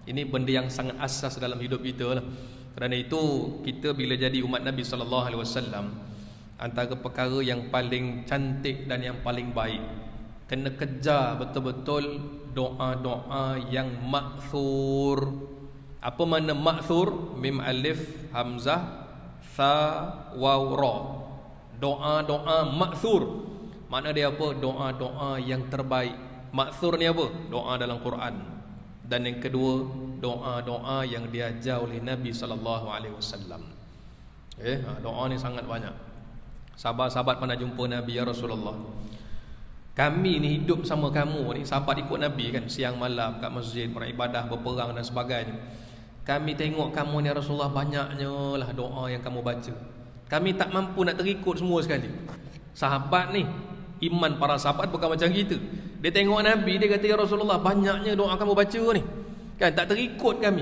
Ini benda yang sangat asas dalam hidup kita lah. Kerana itu kita bila jadi umat Nabi SAW, antara perkara yang paling cantik dan yang paling baik, kena kejar betul-betul doa-doa yang ma'thur. Apa makna ma'thur? Mim alif hamzah tha waw ra. Doa-doa ma'thur. Makna dia apa? Doa-doa yang terbaik. Ma'thur ni apa? Doa dalam Quran. Dan yang kedua, doa-doa yang diajar oleh Nabi SAW. Doa ni sangat banyak. Sahabat-sahabat pernah jumpa Nabi, ya Rasulullah, kami ni hidup sama kamu ni, sahabat ikut Nabi kan, siang malam kat masjid, beribadah, berperang dan sebagainya. Kami tengok kamu ni, ya Rasulullah, banyaknya lah doa yang kamu baca. Kami tak mampu nak terikut semua sekali. Sahabat ni, iman para sahabat bukan macam kita. Dia tengok Nabi, dia kata, ya Rasulullah, banyaknya doa kamu baca ni, kan, tak terikut kami.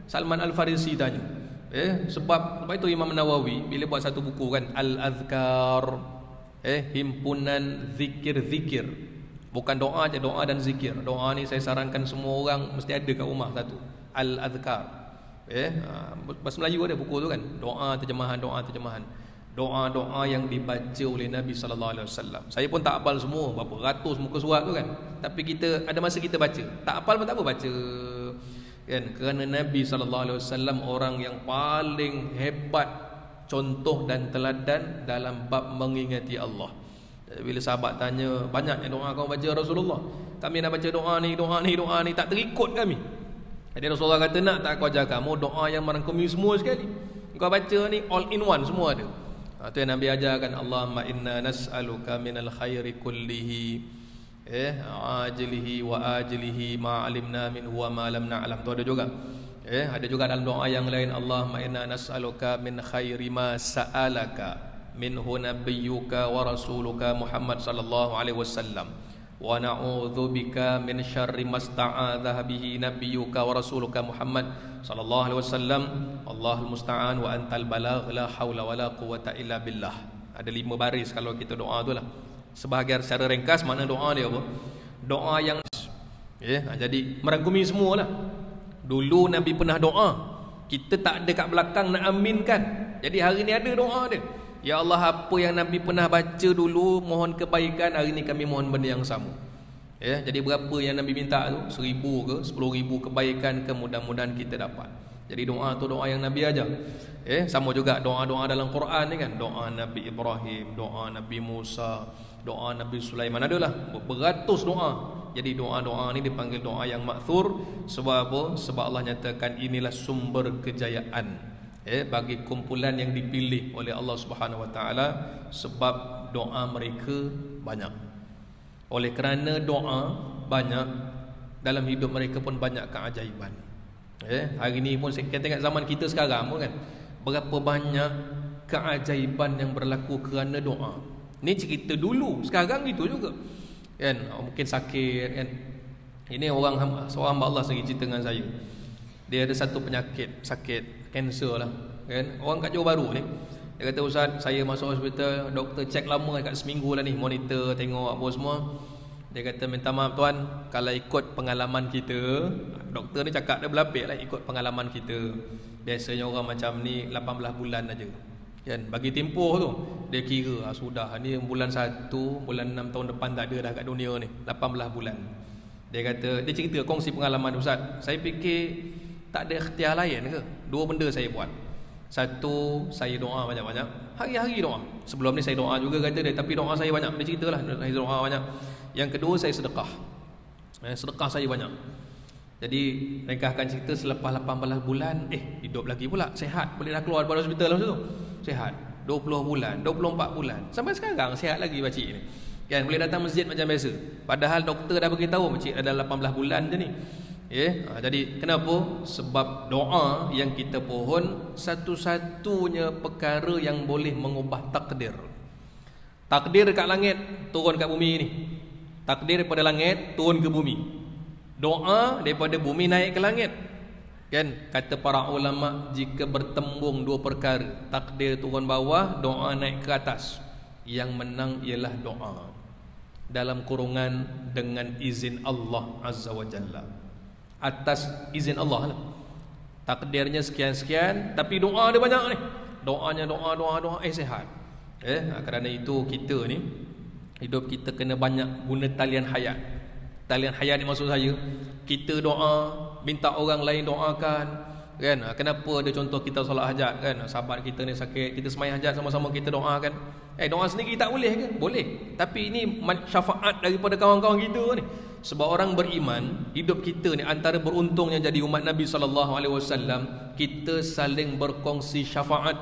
Salman Al-Farisi tanya. Sebab itu Imam Nawawi bila buat satu buku kan, Al-Azkar, himpunan zikir-zikir. Bukan doa je, doa dan zikir. Doa ni saya sarankan semua orang mesti ada kat rumah satu. Al-Azkar. Bahasa Melayu ada buku tu kan, doa terjemahan, doa-doa yang dibaca oleh Nabi SAW. Saya pun tak hafal semua, berapa ratus muka surat tu kan, tapi kita ada masa kita baca. Tak hafal pun tak apa, baca kan. Kerana Nabi SAW orang yang paling hebat contoh dan teladan dalam bab mengingati Allah. Bila sahabat tanya, banyaknya doa kau baca Rasulullah, kami nak baca doa ni tak terikut kami. Jadi Rasulullah kata, nak tak aku ajar kamu doa yang merangkumi semua sekali. Kau baca ni all in one, semua ada. Itu yang Nabi ajarkan. Allahumma inna nas'aluka minal khairi kullihi, ajlihi wa ajlihi ma alimna minhu wa ma lam na'lam. Tu ada juga. Ada juga dalam doa yang lain, Allahumma inna nas'aluka min khairi ma sa'alaka minhu nabiyyuka wa rasuluka Muhammad sallallahu alaihi wasallam, wa na'udzubika min syarri masta'adha bihi nabiyyuka wa rasuluka Muhammad sallallahu alaihi wasallam. Allahul musta'an wa antal balagh, la haula wala quwwata illa billah. Ada 5 baris kalau kita doa tu lah. Sebahagian secara ringkas makna doa dia apa? Doa yang jadi merangkumi semua lah. Dulu Nabi pernah doa, kita tak ada kat belakang nak aminkan. Jadi hari ni ada doa dia. Ya Allah, apa yang Nabi pernah baca dulu, mohon kebaikan, hari ni kami mohon benda yang sama. Jadi berapa yang Nabi minta tu? 1,000 ke 10,000 kebaikan ke, mudah-mudahan kita dapat. Jadi doa tu doa yang Nabi ajar. Sama juga doa-doa dalam Quran ni kan. Doa Nabi Ibrahim, doa Nabi Musa, doa Nabi Sulaiman, adalah beratus doa Jadi doa-doa ni dipanggil doa yang ma'thur. Sebab apa? Sebab Allah nyatakan inilah sumber kejayaan bagi kumpulan yang dipilih oleh Allah Subhanahu Wa Taala, sebab doa mereka banyak. Oleh kerana doa banyak, dalam hidup mereka pun banyak keajaiban. Hari ni pun kita tengok zaman kita sekarang pun kan, berapa banyak keajaiban yang berlaku kerana doa. Ni cerita dulu, sekarang itu juga kan. Mungkin sakit kan. Ini seorang hamba Allah sendiri cerita dengan saya. Dia ada satu penyakit, sakit kanser lah kan. Orang kat Johor Bahru ni, dia kata, Ustaz, saya masuk hospital, doktor cek lama kat seminggu lah ni, monitor tengok apa semua. Dia kata, minta maaf tuan, kalau ikut pengalaman kita, doktor ni cakap dia berlapik lah, ikut pengalaman kita, biasanya orang macam ni 18 bulan aja kan, bagi tempoh tu. Dia kira sudah ni bulan 1, bulan 6 tahun depan tak ada dah kat dunia ni, 18 bulan. Dia kata, dia cerita kongsi pengalaman, Ustaz, saya fikir tak ada ikhtiar lain ke? 2 benda saya buat. Satu, saya doa banyak-banyak, hari-hari doa. Sebelum ni saya doa juga kata dia, tapi doa saya banyak. Dia ceritalah, saya doa banyak. Yang kedua, saya sedekah. Sedekah saya banyak. Jadi mereka akan cerita selepas 18 bulan hidup lagi pula, sihat, boleh dah keluar daripada hospital masa tu. Sihat 20 bulan, 24 bulan, sampai sekarang sihat lagi pakcik ni. Kan, boleh datang masjid macam biasa. Padahal doktor dah beritahu pakcik ada 18 bulan je ni. Jadi kenapa? Sebab doa yang kita pohon satu-satunya perkara yang boleh mengubah takdir. Takdir dekat langit, turun kat bumi ni. Takdir daripada langit turun ke bumi. Doa daripada bumi naik ke langit. Kan, kata para ulama, jika bertembung 2 perkara, takdir turun bawah, doa naik ke atas, yang menang ialah doa. Dalam kurungan dengan izin Allah Azza wa Jalla. Atas izin Allah lah. Takdirnya sekian-sekian, tapi doa dia banyak ni. Doanya doa sihat. Kerana itu kita ni, hidup kita kena banyak guna talian hayat. Talian hayat ni maksud saya, kita doa, minta orang lain doakan kan. Kenapa ada contoh kita solat hajat kan, sahabat kita ni sakit, kita sembahyang hajat sama-sama, kita doakan. Doa sendiri tak boleh ke? Boleh. Tapi ini syafaat daripada kawan-kawan kita ni. Sebab orang beriman, hidup kita ni antara beruntungnya jadi umat Nabi SAW, kita saling berkongsi syafaat.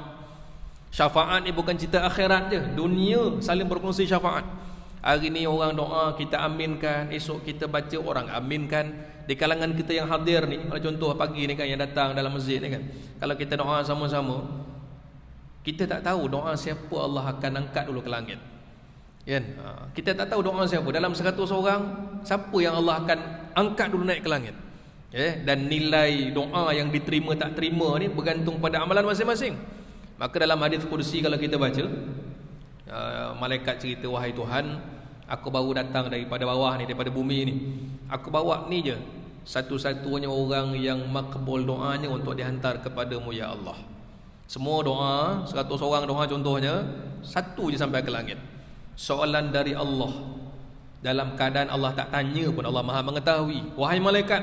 Syafaat ni bukan cerita akhirat je, dunia saling berkongsi syafaat. Hari ni orang doa, kita aminkan, esok kita baca, orang aminkan. Di kalangan kita yang hadir ni, kalau contoh pagi ni kan, yang datang dalam masjid ni kan, kalau kita doa sama-sama, kita tak tahu doa siapa Allah akan angkat dulu ke langit kan? Kita tak tahu doa siapa. Dalam 100 orang, siapa yang Allah akan angkat dulu naik ke langit. Dan nilai doa yang diterima tak terima ni bergantung pada amalan masing-masing. Maka dalam hadis kursi kalau kita baca, malaikat cerita, wahai Tuhan, aku baru datang daripada bawah ni, daripada bumi ni, aku bawa ni je satu-satunya orang yang makbul doanya untuk dihantar kepadamu ya Allah. Semua doa, 100 orang doa contohnya, satu je sampai ke langit. Soalan dari Allah, dalam keadaan Allah tak tanya pun, Allah Maha mengetahui. Wahai malaikat,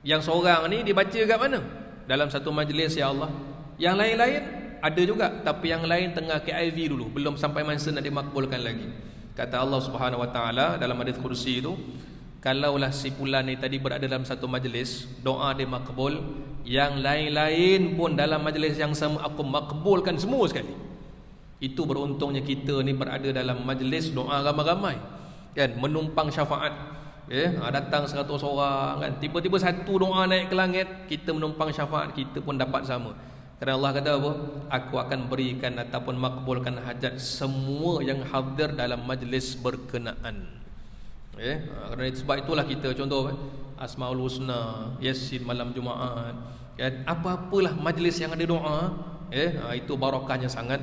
yang seorang ni dibaca kat mana? Dalam satu majlis ya Allah. Yang lain-lain ada juga, tapi yang lain tengah KIV dulu, belum sampai masa nak dimakbulkan lagi. Kata Allah Subhanahu Wa Taala dalam hadis kursi itu, kalaulah si fulan ni tadi berada dalam satu majlis, doa dia makbul, yang lain-lain pun dalam majlis yang sama aku makbulkan semua sekali. Itu beruntungnya kita ni berada dalam majlis doa ramai-ramai kan, menumpang syafaat. Datang 100 orang kan, tiba-tiba satu doa naik ke langit, kita menumpang syafaat, kita pun dapat sama. Kerana Allah kata apa? Aku akan berikan ataupun makbulkan hajat semua yang hadir dalam majlis berkenaan. Kerana sebab itulah kita contoh Asmaul Husna, Yasin malam Jumaat kan, apa-apalah majlis yang ada doa, itu barakahnya sangat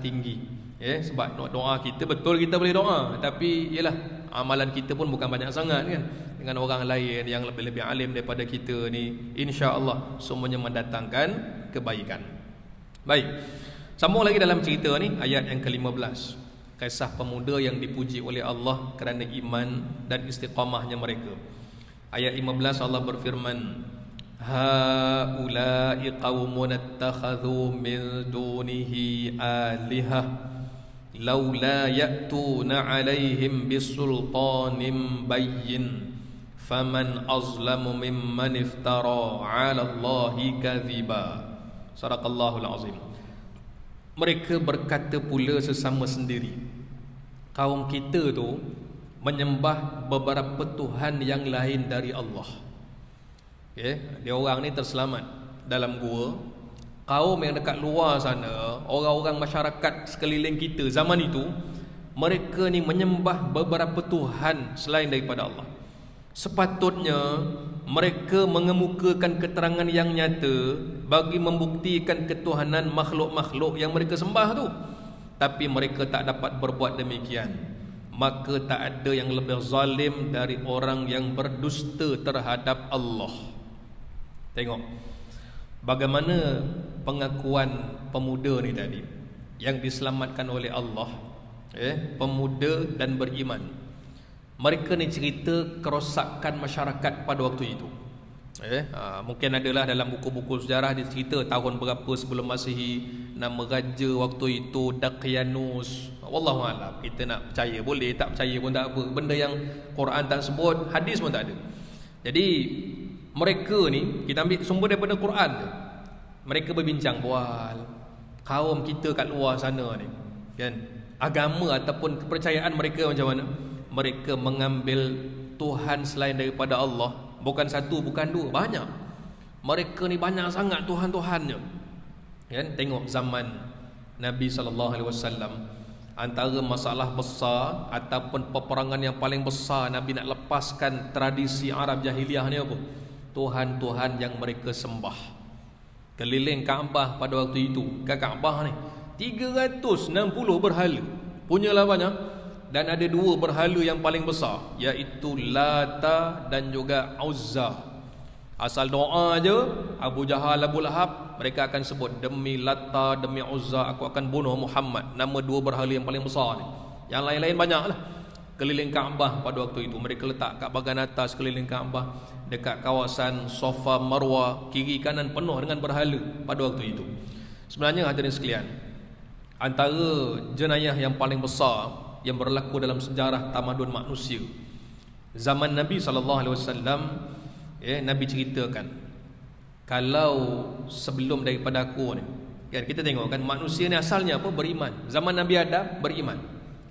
tinggi. Sebab doa kita, betul kita boleh doa, tapi yalah, amalan kita pun bukan banyak sangat kan, dengan orang lain yang lebih-lebih alim daripada kita ni, insya-Allah semuanya mendatangkan kebaikan. Baik, sambung lagi dalam cerita ni, ayat yang ke-15, kisah pemuda yang dipuji oleh Allah kerana iman dan istiqamahnya mereka. Ayat 15 Allah berfirman, haula'i qaumun ittakhadhu min dunihi alihah laula ya'tuna 'alaihim bisultanin bayyin faman azlamu mimman iftara 'ala Allahi kadhiba. Sadaqallahul azim. Mereka berkata pula sesama sendiri, kaum kita tu menyembah beberapa Tuhan yang lain dari Allah. Dia orang ni terselamat dalam gua. Kaum yang dekat luar sana, orang-orang masyarakat sekeliling kita zaman itu, mereka ni menyembah beberapa Tuhan selain daripada Allah. Sepatutnya mereka mengemukakan keterangan yang nyata bagi membuktikan ketuhanan makhluk-makhluk yang mereka sembah tu. Tapi mereka tak dapat berbuat demikian. Maka tak ada yang lebih zalim dari orang yang berdusta terhadap Allah. Tengok bagaimana pengakuan pemuda ni tadi yang diselamatkan oleh Allah, pemuda dan beriman. Mereka ni cerita kerosakan masyarakat pada waktu itu. Mungkin adalah dalam buku-buku sejarah dia cerita tahun berapa sebelum Masihi, nama raja waktu itu Daqyanus. Wallahu a'lam. Kita nak percaya boleh, tak percaya pun tak apa. Benda yang Quran tak sebut, hadis pun tak ada. Jadi mereka ni kita ambil sumber daripada Quran je. Mereka berbincang bual kaum kita kat luar sana ni, kan, agama ataupun kepercayaan mereka macam mana. Mereka mengambil Tuhan selain daripada Allah. Bukan satu, bukan dua, banyak. Mereka ni banyak sangat Tuhan-Tuhannya, kan. Tengok zaman Nabi SAW, antara masalah besar ataupun peperangan yang paling besar Nabi nak lepaskan tradisi Arab jahiliah ni apa? Tuhan-Tuhan yang mereka sembah. Keliling Kaabah pada waktu itu, Kaabah ni 360 berhala. Punyalah banyak. Dan ada dua berhala yang paling besar, iaitu Lata dan juga Uzza. Asal doa je Abu Jahal, Abu Lahab, mereka akan sebut, demi Lata, demi Uzza aku akan bunuh Muhammad. Nama dua berhala yang paling besar ni. Yang lain-lain banyaklah. Keliling Kaabah pada waktu itu, mereka letak kat bahagian atas keliling Kaabah, dekat kawasan Safa Marwah, kiri kanan penuh dengan berhala pada waktu itu. Sebenarnya hadirin sekalian, antara jenayah yang paling besar yang berlaku dalam sejarah tamadun manusia zaman Nabi SAW, Nabi ceritakan, kalau sebelum daripada aku ni, kan, kita tengok kan, manusia ni asalnya apa? Beriman. Zaman Nabi Adam beriman,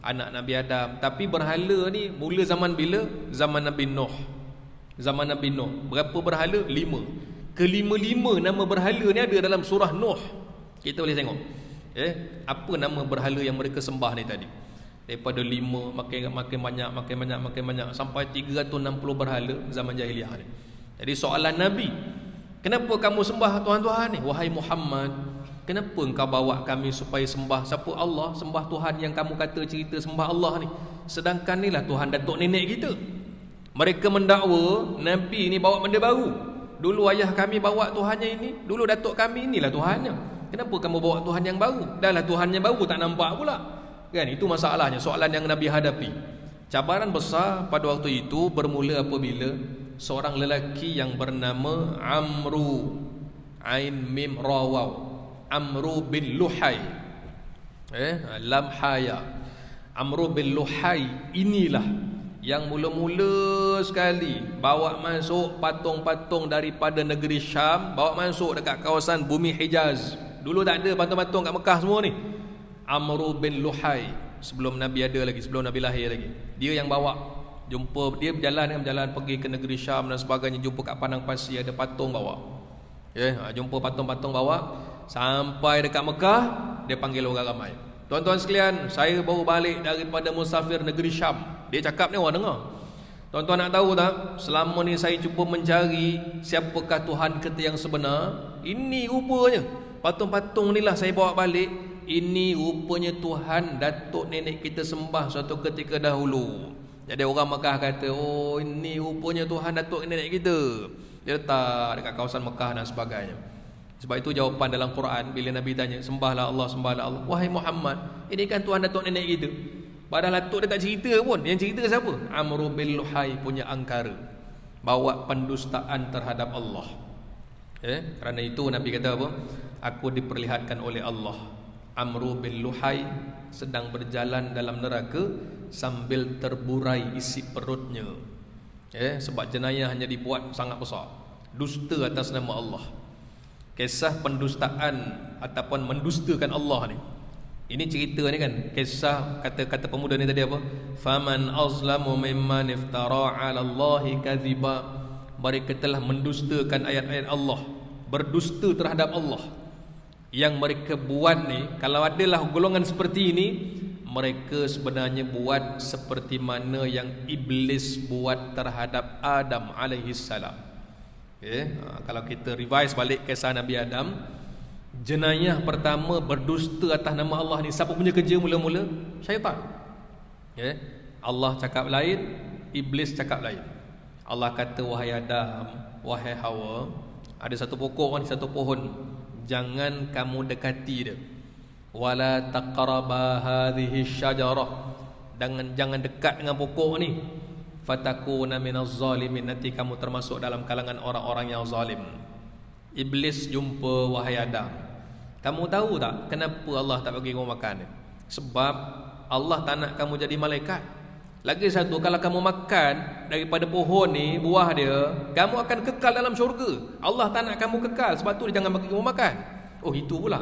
anak Nabi Adam. Tapi berhala ni mula zaman bila? Zaman Nabi Nuh. Zaman Nabi Nuh berapa berhala? 5. Kelima-lima nama berhala ni ada dalam surah Nuh. Kita boleh tengok apa nama berhala yang mereka sembah ni tadi. Daripada 5 makin banyak sampai 360 berhala zaman jahiliah ni. Jadi soalan Nabi, kenapa kamu sembah Tuhan-Tuhan ni? Wahai Muhammad, kenapa engkau bawa kami supaya sembah siapa? Allah, sembah Tuhan yang kamu kata cerita sembah Allah ni. Sedangkan ni lah Tuhan datuk nenek kita. Mereka mendakwa Nabi ni bawa benda baru. Dulu ayah kami bawa Tuhannya ini, dulu datuk kami inilah Tuhannya. Kenapa kamu bawa Tuhan yang baru? Dah lah Tuhan yang baru tak nampak pula. Kan, itu masalahnya, soalan yang Nabi hadapi. Cabaran besar pada waktu itu bermula apabila seorang lelaki yang bernama Amru, Ain Mim Ra Waw, Amru bin Luhai, Lam Haya. Amru bin Luhai inilah yang mula-mula sekali bawa masuk patung-patung daripada negeri Syam, bawa masuk dekat kawasan bumi Hijaz. Dulu tak ada patung-patung kat Mekah semua ni. Amru bin Luhai, sebelum Nabi ada lagi, sebelum Nabi lahir lagi, dia yang bawa. Jumpa dia berjalan pergi ke negeri Syam dan sebagainya, jumpa kat padang pasir ada patung bawa. Jumpa patung-patung bawa sampai dekat Mekah, dia panggil orang ramai. Tuan-tuan sekalian, saya baru balik daripada musafir negeri Syam. Dia cakap ni orang dengar. Tuan-tuan nak tahu tak, selama ni saya cuba mencari siapakah Tuhan kita yang sebenar. Ini rupanya patung-patung ni lah saya bawa balik. Ini rupanya Tuhan datuk nenek kita sembah suatu ketika dahulu. Jadi orang Mekah kata, oh ini rupanya Tuhan datuk nenek kita. Dia letak dekat kawasan Mekah dan sebagainya. Sebab itu jawapan dalam Quran bila Nabi tanya, sembahlah Allah, sembahlah Allah. Wahai Muhammad, ini kan Tuhan datuk nenek kita. Padahal datuk dia tak cerita pun. Yang cerita siapa? Amru bin Luhai punya angkara, bawa pendustaan terhadap Allah. Kerana itu Nabi kata apa? Aku diperlihatkan oleh Allah Amru bin Luhai sedang berjalan dalam neraka sambil terburai isi perutnya. Sebab jenayahnya dibuat sangat besar, dusta atas nama Allah. Kisah pendustaan ataupun mendustakan Allah ni. Ini cerita ni kan, kisah kata pemuda ni tadi apa? Faman azlamu mimman iftara 'ala Allahi kadhiba. Mereka telah mendustakan ayat-ayat Allah, berdusta terhadap Allah. Yang mereka buat ni, kalau adalah golongan seperti ini, mereka sebenarnya buat seperti mana yang iblis buat terhadap Adam alaihi salam. Kalau kita revise balik kisah Nabi Adam, jenayah pertama berdusta atas nama Allah ni, siapa punya kerja mula-mula? Syaitan. Allah cakap lain, iblis cakap lain. Allah kata, wahai Adam, wahai Hawa, ada satu pokok ni, satu pohon, jangan kamu dekati dia. Wala taqraba hadhihi syajarah, jangan dekat dengan pokok ni. Fatakuna minaz zalimin, nanti kamu termasuk dalam kalangan orang-orang yang zalim. Iblis jumpa wahai Adam, kamu tahu tak kenapa Allah tak bagi kamu makan? Sebab Allah tak nak kamu jadi malaikat. Lagi satu, kalau kamu makan daripada pohon ni, buah dia, kamu akan kekal dalam syurga. Allah tak nak kamu kekal, sebab tu dia jangan bagi kamu makan. Oh, itu pula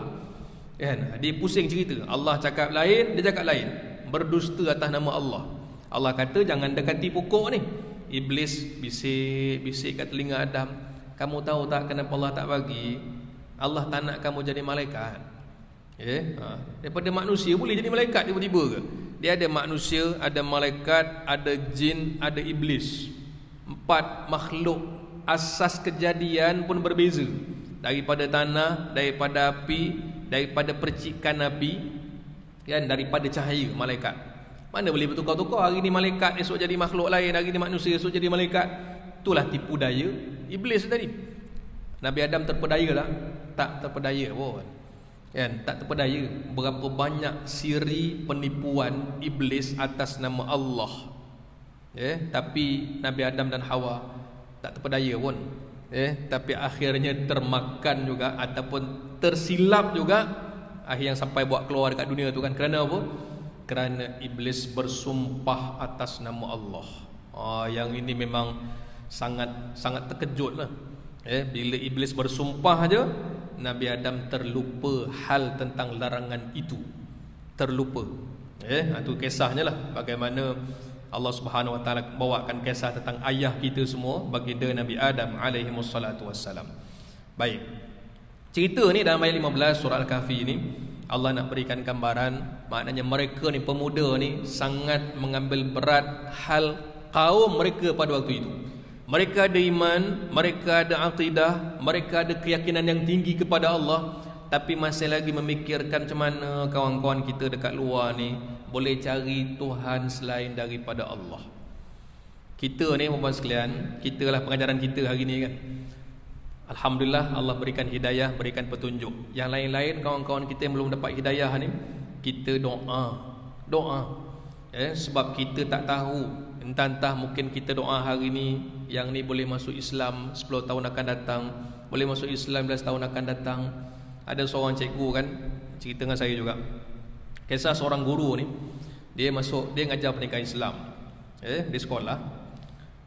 kan? Dia pusing cerita. Allah cakap lain, dia cakap lain, berdusta atas nama Allah. Allah kata jangan dekati pokok ni. Iblis bisik kat telinga Adam, kamu tahu tak kenapa Allah tak bagi? Allah tak nak kamu jadi malaikat. Daripada manusia boleh jadi malaikat tiba-tiba ke? Dia ada manusia, ada malaikat, ada jin, ada iblis. 4 makhluk. Asas kejadian pun berbeza. Daripada tanah, daripada api, daripada percikan api, kan, daripada cahaya malaikat. Mana boleh bertukar-tukar? Hari ni malaikat, esok jadi makhluk lain. Hari ni manusia, esok jadi malaikat. Itulah tipu daya iblis tadi. Nabi Adam terpedaya lah? Tak terpedaya pun, kan? Tak terpedaya. Berapa banyak siri penipuan iblis atas nama Allah. Tapi Nabi Adam dan Hawa tak terpedaya pun. Tapi akhirnya termakan juga, ataupun tersilap juga. Akhir yang sampai buat keluar dekat dunia tu kan. Kerana apa? Kerana iblis bersumpah atas nama Allah. Yang ini memang sangat terkejut lah. Bila iblis bersumpah aja, Nabi Adam terlupa hal tentang larangan itu. Terlupa. Itu kisahnya lah, bagaimana Allah Subhanahu Wa Taala bawakan kisah tentang ayah kita semua, baginda Nabi Adam alaihi wassalatu wassalam. Baik. Cerita ni dalam ayat 15 surah Al-Kahfi ni, Allah nak berikan gambaran, maknanya mereka ni, pemuda ni sangat mengambil berat hal kaum mereka pada waktu itu. Mereka ada iman, mereka ada akidah, mereka ada keyakinan yang tinggi kepada Allah, tapi masih lagi memikirkan macam mana kawan-kawan kita dekat luar ni boleh cari Tuhan selain daripada Allah. Kita ni, puan-puan sekalian, kita lah pengajaran kita hari ni kan. Alhamdulillah, Allah berikan hidayah, berikan petunjuk. Yang lain-lain, kawan-kawan kita yang belum dapat hidayah ni, kita doa. Sebab kita tak tahu, entah mungkin kita doa hari ni, yang ni boleh masuk Islam 10 tahun akan datang, boleh masuk Islam 11 tahun akan datang. Ada seorang cikgu kan cerita dengan saya juga, kisah seorang guru ni, dia ngajar pernikahan Islam di sekolah.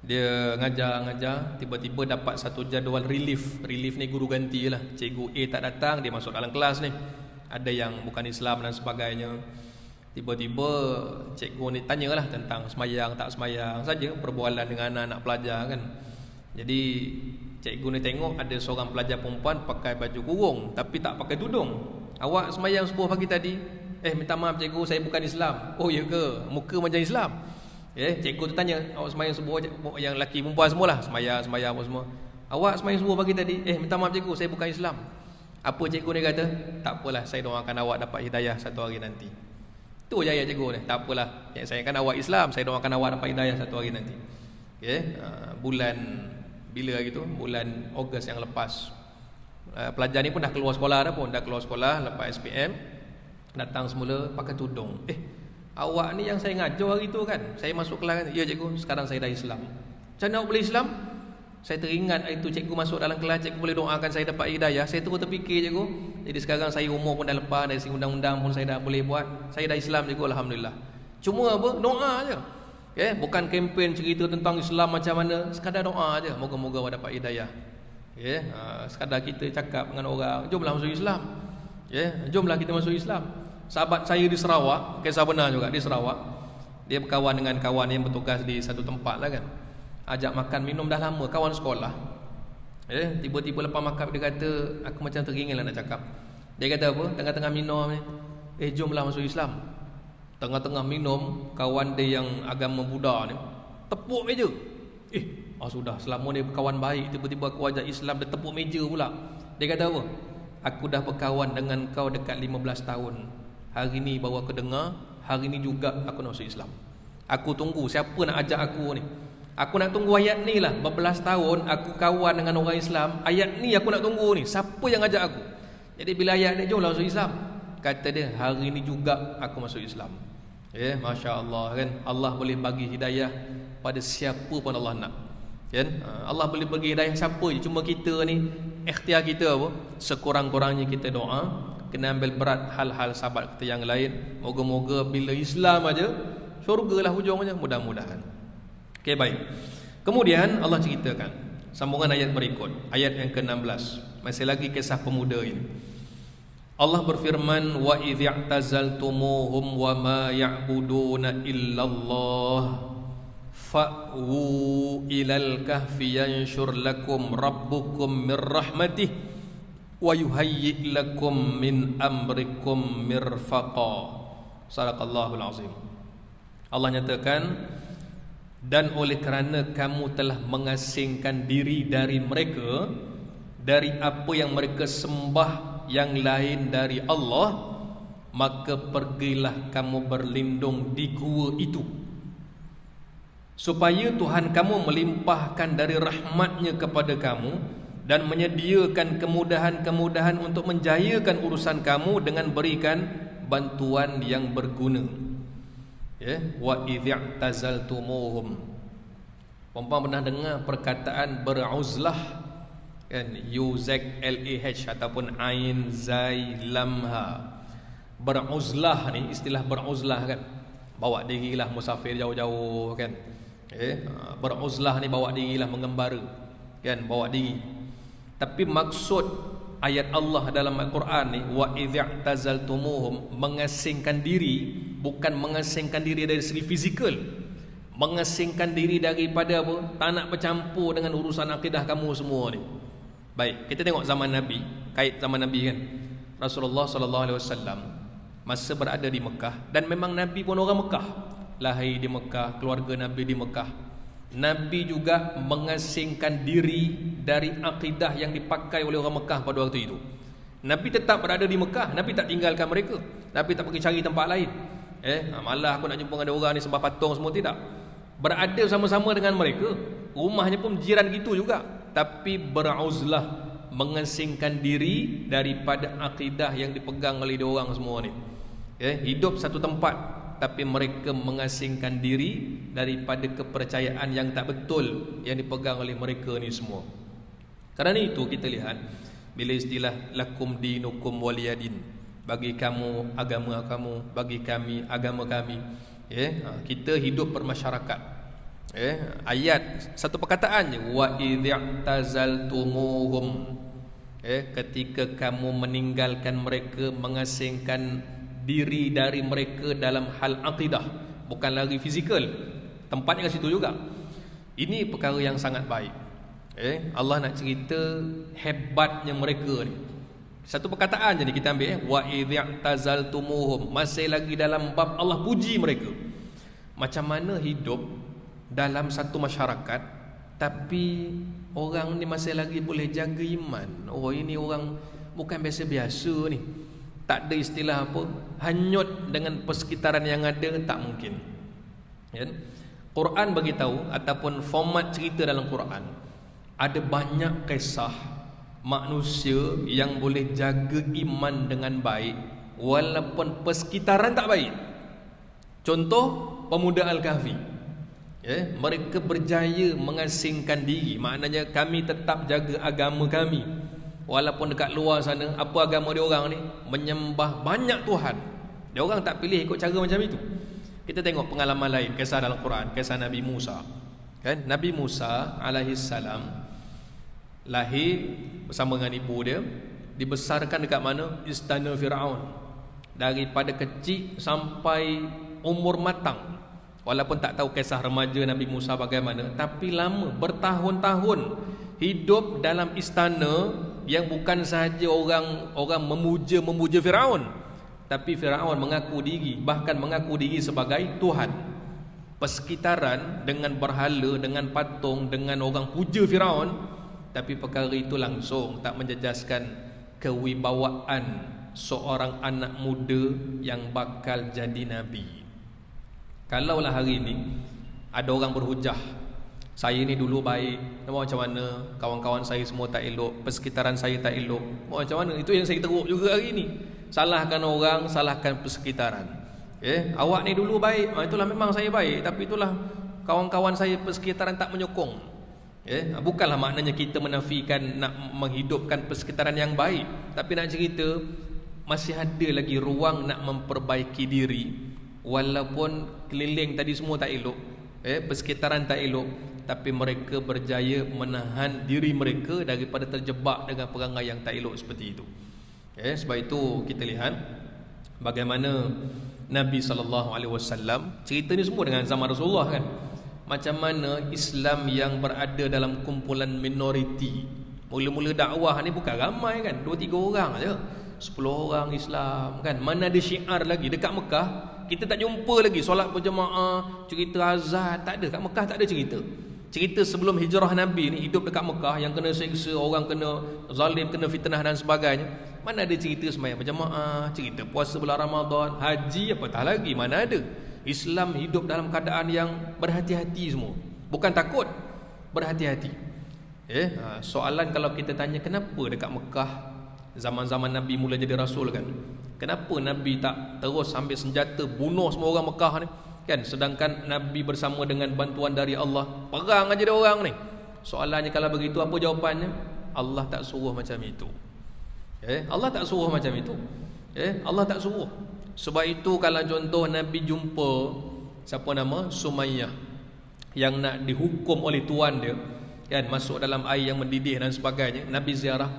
Dia ngajar, tiba-tiba dapat satu jadual relief ni guru ganti lah. Cikgu A tak datang, dia masuk dalam kelas ni, ada yang bukan Islam dan sebagainya. Tiba-tiba cikgu ni tanyalah tentang semayang tak semayang saja, perbualan dengan anak-anak pelajar kan. Jadi cikgu ni tengok ada seorang pelajar perempuan pakai baju kurung tapi tak pakai tudung. Awak semayang subuh pagi tadi? Minta maaf cikgu, saya bukan Islam. Oh ya ke? Muka macam Islam. Cikgu tu tanya, awak semayang subuh, yang lelaki perempuan semualah semayang apa semua. Awak semayang subuh pagi tadi? Minta maaf cikgu, saya bukan Islam. Apa cikgu ni kata? Tak apalah, saya doakan awak dapat hidayah satu hari nanti. Tu je ayat cikgu ni. Tak apalah, saya kan awak Islam, saya doakan awak dapat hidayah satu hari nanti. Bulan bila gitu? Bulan Ogos yang lepas. Pelajar ni pun dah keluar sekolah lepas SPM. Datang semula pakai tudung. Awak ni yang saya ngajar hari tu kan, saya masuk kelas kan? Ya cikgu, sekarang saya dah Islam. Macam mana awak boleh Islam? Saya teringat itu cikgu masuk dalam kelas, cikgu boleh doakan saya dapat hidayah. Saya terus terfikir cikgu. Jadi sekarang saya umur pun dah lepas, dari segi undang-undang pun saya dah boleh buat. Saya dah Islam cikgu, alhamdulillah. Cuma apa? Doa aja. Bukan kempen cerita tentang Islam macam mana, sekadar doa aja. Moga-moga awak dapat hidayah. Sekadar kita cakap dengan orang, jomlah masuk Islam. Jomlah kita masuk Islam. Sahabat saya di Sarawak, kisah benar juga, di Sarawak, dia berkawan dengan kawan yang bertugas di satu tempat lah kan. Ajak makan minum dah lama, kawan sekolah. Tiba-tiba lepas makan dia kata, aku macam teringin lah nak cakap. Dia kata apa? Tengah-tengah minum ni, jomlah masuk Islam. Tengah-tengah minum, kawan dia yang agama Buddha ni tepuk meja. Sudah, selama dia berkawan baik, tiba-tiba aku ajak Islam, dia tepuk meja pula. Dia kata apa? Aku dah berkawan dengan kau dekat 15 tahun. Hari ni baru aku dengar, hari ni juga aku nak masuk Islam. Aku tunggu siapa nak ajak aku ni. Aku nak tunggu ayat ni lah. Berbelas tahun aku kawan dengan orang Islam, ayat ni aku nak tunggu ni. Siapa yang ajak aku? Jadi bila ayat ni, jomlah masuk Islam. Kata dia, hari ni juga aku masuk Islam. Masya Allah kan. Allah boleh bagi hidayah pada siapa pun Allah nak kan. Allah boleh bagi hidayah siapa je. Cuma kita ni, ikhtiar kita apa? Sekurang-kurangnya kita doa, kena ambil berat hal-hal sahabat kita yang lain. Moga-moga bila Islam aja, syurgalah hujungnya, mudah-mudahan. Baik. Kemudian Allah ceritakan sambungan ayat berikut, ayat yang ke-16. Masih lagi kisah pemuda ini. Allah berfirman, wa idh i'tazaltumuhum wa ma ya'buduna illallah fa'wu ilal kahfi yanshur lakum rabbukum min rahmatih wa yuhayyi' lakum min amrikum mirfaqa. Sadaqallahul azim. Allah nyatakan, dan oleh kerana kamu telah mengasingkan diri dari mereka, dari apa yang mereka sembah yang lain dari Allah, maka pergilah kamu berlindung di gua itu, supaya Tuhan kamu melimpahkan dari rahmatnya kepada kamu dan menyediakan kemudahan-kemudahan untuk menjayakan urusan kamu dengan berikan bantuan yang berguna. Wa idh i'tazaltumuhum. Puan-puan pernah dengar perkataan beruzlah kan? UZLAH ataupun Ain Zai Lamha. Beruzlah ni, istilah beruzlah kan, bawa dirilah musafir jauh-jauh kan. Beruzlah ni bawa dirilah mengembara kan, bawa diri. Tapi maksud ayat Allah dalam Al-Quran ni, wa idh i'tazaltumuhum, mengasingkan diri, bukan mengasingkan diri dari segi fizikal, mengasingkan diri daripada apa? Tak nak bercampur dengan urusan akidah kamu semua ni. Baik, kita tengok zaman Nabi, kait zaman Nabi kan. Rasulullah SAW masa berada di Mekah, dan memang Nabi pun orang Mekah, lahir di Mekah, keluarga Nabi di Mekah. Nabi juga mengasingkan diri dari akidah yang dipakai oleh orang Mekah pada waktu itu. Nabi tetap berada di Mekah, Nabi tak tinggalkan mereka, Nabi tak pergi cari tempat lain. Malah aku nak jumpa dengan orang ni sembah patung semua, tidak. Berada sama-sama dengan mereka, rumahnya pun jiran gitu juga. Tapi beruzlah, mengasingkan diri daripada akidah yang dipegang oleh diorang semua ni. Hidup satu tempat, tapi mereka mengasingkan diri daripada kepercayaan yang tak betul yang dipegang oleh mereka ni semua. Kerana itu kita lihat, bila istilah lakum dinukum waliyadin, bagi kamu agama kamu, bagi kami agama kami. Kita hidup bermasyarakat. Ayat satu perkataan je, wa idh i'tazaltumuhum, ketika kamu meninggalkan mereka, mengasingkan diri dari mereka dalam hal akidah, bukan lagi fizikal, tempatnya ke situ juga. Ini perkara yang sangat baik. Allah nak cerita hebatnya mereka ni. Satu perkataan je ni kita ambil, wa idh i'tazaltumuhum, masih lagi dalam bab Allah puji mereka. Macam mana hidup dalam satu masyarakat tapi orang ni masih lagi boleh jaga iman. Oh, ini orang bukan biasa-biasa ni, tak ada istilah apa, hanyut dengan persekitaran yang ada, tak mungkin. Quran bagi tahu, ataupun format cerita dalam Quran, ada banyak kisah manusia yang boleh jaga iman dengan baik walaupun persekitaran tak baik. Contoh pemuda Al-Kahfi. Mereka berjaya mengasingkan diri. Maknanya kami tetap jaga agama kami. Walaupun dekat luar sana, apa agama dia orang ni? Menyembah banyak Tuhan. Dia orang tak pilih ikut cara macam itu. Kita tengok pengalaman lain, kisah dalam Quran, kisah Nabi Musa. Kan? Nabi Musa alaihissalam lahir bersama dengan ibu dia, dibesarkan dekat mana? Istana Firaun. Daripada kecil sampai umur matang. Walaupun tak tahu kisah remaja Nabi Musa bagaimana, tapi lama, bertahun-tahun hidup dalam istana yang bukan sahaja orang memuja Firaun, tapi Firaun mengaku diri, bahkan mengaku diri sebagai Tuhan. Persekitaran dengan berhala, dengan patung, dengan orang puja Firaun, tapi perkara itu langsung tak menjejaskan kewibawaan seorang anak muda yang bakal jadi nabi. Kalaulah hari ini ada orang berhujah, saya ni dulu baik, macam mana kawan-kawan saya semua tak elok, persekitaran saya tak elok, macam mana? Itu yang saya teruk juga hari ini. Salahkan orang, salahkan persekitaran. Awak ni dulu baik, itulah memang saya baik, tapi itulah kawan-kawan saya persekitaran tak menyokong. Bukanlah maknanya kita menafikan nak menghidupkan persekitaran yang baik, tapi nak cerita masih ada lagi ruang nak memperbaiki diri. Walaupun keliling tadi semua tak elok, persekitaran tak elok, tapi mereka berjaya menahan diri mereka daripada terjebak dengan perangai yang tak elok seperti itu. Sebab itu kita lihat bagaimana Nabi SAW, cerita ni semua dengan zaman Rasulullah kan. Macam mana Islam yang berada dalam kumpulan minoriti. Mula-mula dakwah ni bukan ramai kan, 2-3 orang aja, 10 orang Islam kan. Mana ada syiar lagi dekat Mekah. Kita tak jumpa lagi solat berjemaah, cerita azan, tak ada. Kat Mekah tak ada cerita. Cerita sebelum hijrah Nabi ni, hidup dekat Mekah yang kena seksa, orang kena zalim, kena fitnah dan sebagainya. Mana ada cerita sembahyang berjemaah, cerita puasa bulan Ramadan, haji, apatah lagi, mana ada. Islam hidup dalam keadaan yang berhati-hati semua. Bukan takut, berhati-hati. Soalan kalau kita tanya kenapa dekat Mekah zaman-zaman Nabi mula jadi Rasul kan, kenapa Nabi tak terus ambil senjata bunuh semua orang Mekah ni kan? Sedangkan Nabi bersama dengan bantuan dari Allah, perang aja dia orang ni. Soalannya kalau begitu apa jawapannya? Allah tak suruh macam itu. Allah tak suruh macam itu. Allah tak suruh. Sebab itu kalau contoh Nabi jumpa siapa nama? Sumayyah yang nak dihukum oleh tuan dia kan, masuk dalam air yang mendidih dan sebagainya, Nabi ziarah.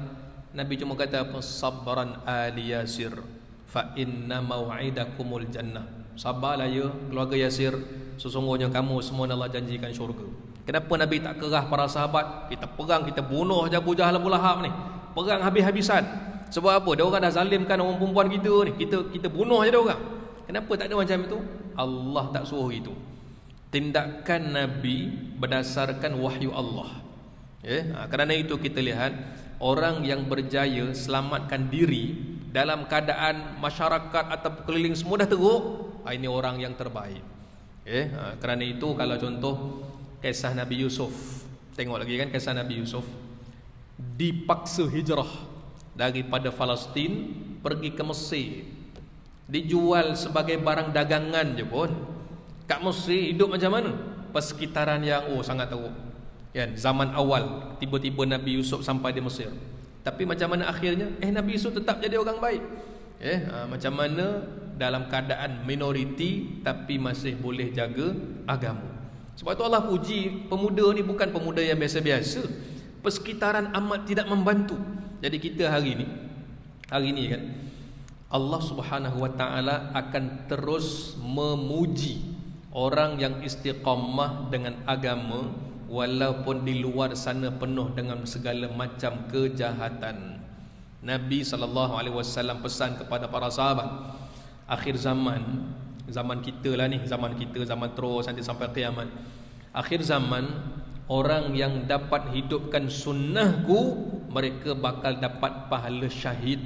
Nabi cuma kata apa? Sabran ali Yasir fa inna mau'idakumul jannah. Sabarlah ya keluarga Yasir, sesungguhnya kamu semua Allah janjikan syurga. Kenapa Nabi tak kerah para sahabat? Kita perang, kita bunuh Abu Jahal, Abu Lahab ni. Perang habis-habisan. Sebab apa? Dia orang dah zalimkan orang perempuan kita ni. Kita bunuh aja dia orang. Kenapa tak ada macam itu? Allah tak suruh itu. Tindakan Nabi berdasarkan wahyu Allah. Kerana itu kita lihat orang yang berjaya selamatkan diri dalam keadaan masyarakat atau keliling semua dah teruk, ini orang yang terbaik. Kerana itu kalau contoh kisah Nabi Yusuf, tengok lagi kan kisah Nabi Yusuf, dipaksa hijrah daripada Palestin pergi ke Mesir, dijual sebagai barang dagangan je pun. Kat Mesir hidup macam mana? Persekitaran yang sangat teruk kan? Zaman awal tiba-tiba Nabi Yusuf sampai di Mesir. Tapi macam mana akhirnya? Nabi Yusuf tetap jadi orang baik. Macam mana dalam keadaan minoriti tapi masih boleh jaga agama. Sebab itu Allah puji pemuda ni bukan pemuda yang biasa-biasa. Persekitaran amat tidak membantu. Jadi kita hari ini kan, Allah Subhanahu wa taala akan terus memuji orang yang istiqamah dengan agama walaupun di luar sana penuh dengan segala macam kejahatan. Nabi SAW pesan kepada para sahabat, akhir zaman, zaman kita lah ni, zaman kita, zaman terus nanti sampai kiamat. Akhir zaman, orang yang dapat hidupkan sunnahku, mereka bakal dapat pahala syahid.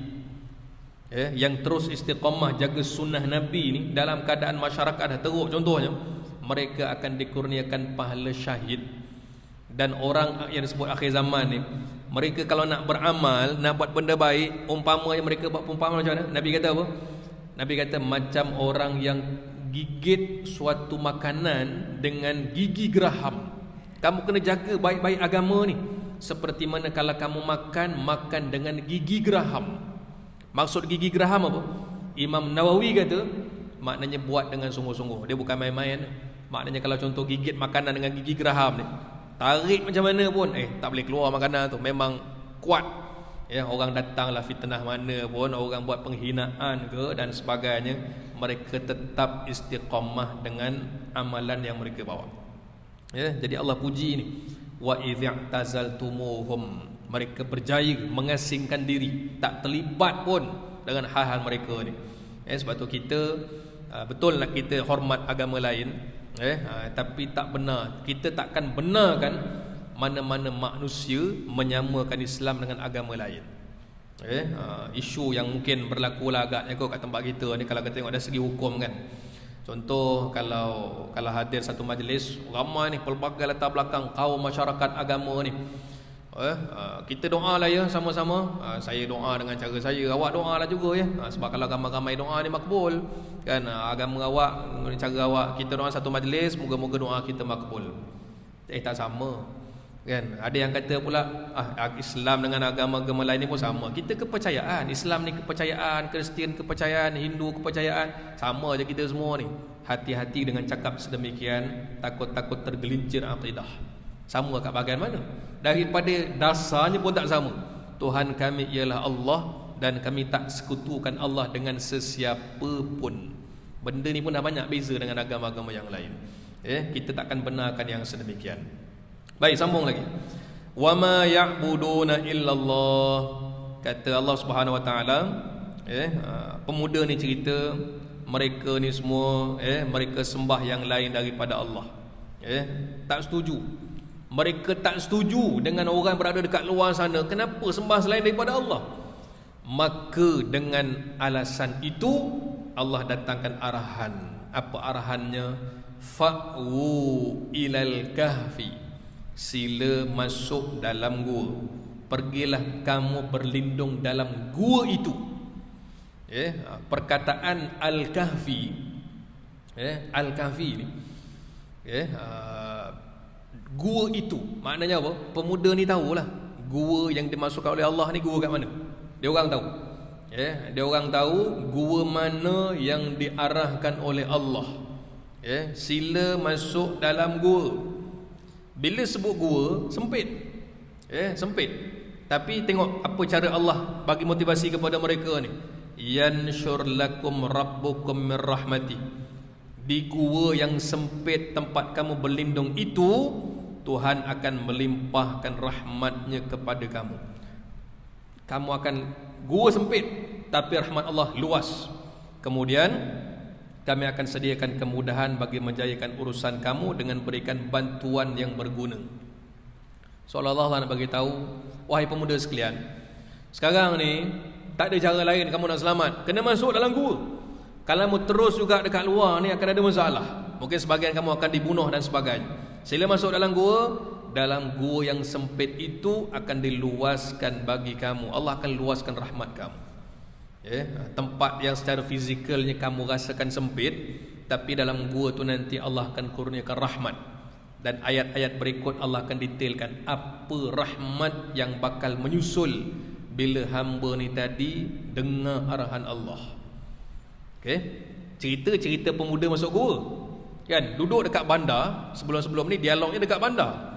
Yang terus istiqamah jaga sunnah Nabi ni dalam keadaan masyarakat dah teruk contohnya, mereka akan dikurniakan pahala syahid. Dan orang yang disebut akhir zaman ni, mereka kalau nak beramal, nak buat benda baik, umpama yang mereka buat umpama macam mana? Nabi kata apa? Nabi kata macam orang yang gigit suatu makanan dengan gigi geraham. Kamu kena jaga baik-baik agama ni. Seperti mana kalau kamu makan dengan gigi geraham. Maksud gigi geraham apa? Imam Nawawi kata maknanya buat dengan sungguh-sungguh. Dia bukan main-main. Maknanya kalau contoh gigit makanan dengan gigi geraham ni, tarik macam mana pun tak boleh keluar makanan tu. Memang kuat. Ya, orang datanglah fitnah mana pun, orang buat penghinaan ke dan sebagainya, mereka tetap istiqamah dengan amalan yang mereka bawa. Ya, jadi Allah puji ni. Wa idh'tazaltumuhum, mereka berjaya mengasingkan diri, tak terlibat pun dengan hal-hal mereka ni. Sebab tu kita betul nak kita hormat agama lain, tapi tak benar, kita takkan benarkan mana-mana manusia menyamakan Islam dengan agama lain. Isu yang mungkin berlaku lah agaknya kat tempat kita ni, kalau kita tengok dari segi hukum kan. Contoh kalau hadir satu majlis ramai ni pelbagai latar belakang kaum masyarakat agama ni, kita doa lah ya sama-sama. Saya doa dengan cara saya, awak doa lah juga ya. Sebab kalau ramai-ramai doa ni makbul kan. Agama awak, cara awak, kita doa satu majlis, moga-moga doa kita makbul. Tak sama kan. Ada yang kata pula Islam dengan agama-agama lain ni pun sama. Kita kepercayaan, Islam ni kepercayaan, Kristian kepercayaan, Hindu kepercayaan, sama je kita semua ni. Hati-hati dengan cakap sedemikian, takut-takut tergelincir akidah. Sama kat bahagian mana? Daripada dasarnya pun tak sama. Tuhan kami ialah Allah dan kami tak sekutukan Allah dengan sesiapa pun. Benda ni pun dah banyak beza dengan agama-agama yang lain. Kita takkan benarkan yang sedemikian. Baik, sambung lagi. Wa ma ya'buduna illallah. Kata Allah Subhanahu Wa Taala, pemuda ni cerita mereka ni semua mereka sembah yang lain daripada Allah. Tak setuju. Mereka tak setuju dengan orang berada dekat luar sana, kenapa sembah selain daripada Allah. Maka dengan alasan itu Allah datangkan arahan. Apa arahannya? Fa'u ilal kahfi, sila masuk dalam gua. Pergilah kamu berlindung dalam gua itu. Perkataan Al-Kahfi, Al-Kahfi ni, gua itu maknanya apa? Pemuda ni tahulah gua yang dimasukkan oleh Allah ni gua kat mana. Dia orang tahu. Dia orang tahu gua mana yang diarahkan oleh Allah. Sila masuk dalam gua. Bila sebut gua, sempit. Sempit. Tapi tengok apa cara Allah bagi motivasi kepada mereka ni. Yanshur lakum rabbukum min rahmati. Di gua yang sempit tempat kamu berlindung itu, Tuhan akan melimpahkan rahmatnya kepada kamu. Kamu akan, gua sempit tapi rahmat Allah luas. Kemudian kami akan sediakan kemudahan bagi menjayakan urusan kamu dengan berikan bantuan yang berguna. Seolah-olah Allah nak bagi tahu, wahai pemuda sekalian, sekarang ni tak ada cara lain kamu nak selamat, kena masuk dalam gua. Kalau kamu terus juga dekat luar ni akan ada masalah. Mungkin sebagian kamu akan dibunuh dan sebagainya. Sila masuk dalam gua. Dalam gua yang sempit itu akan diluaskan bagi kamu. Allah akan luaskan rahmat kamu. Tempat yang secara fizikalnya kamu rasakan sempit, tapi dalam gua tu nanti Allah akan kurniakan rahmat. Dan ayat-ayat berikut Allah akan detailkan apa rahmat yang bakal menyusul bila hamba ni tadi dengar arahan Allah. Cerita-cerita pemuda masuk gua kan, duduk dekat bandar. Sebelum-sebelum ni dialognya dekat bandar.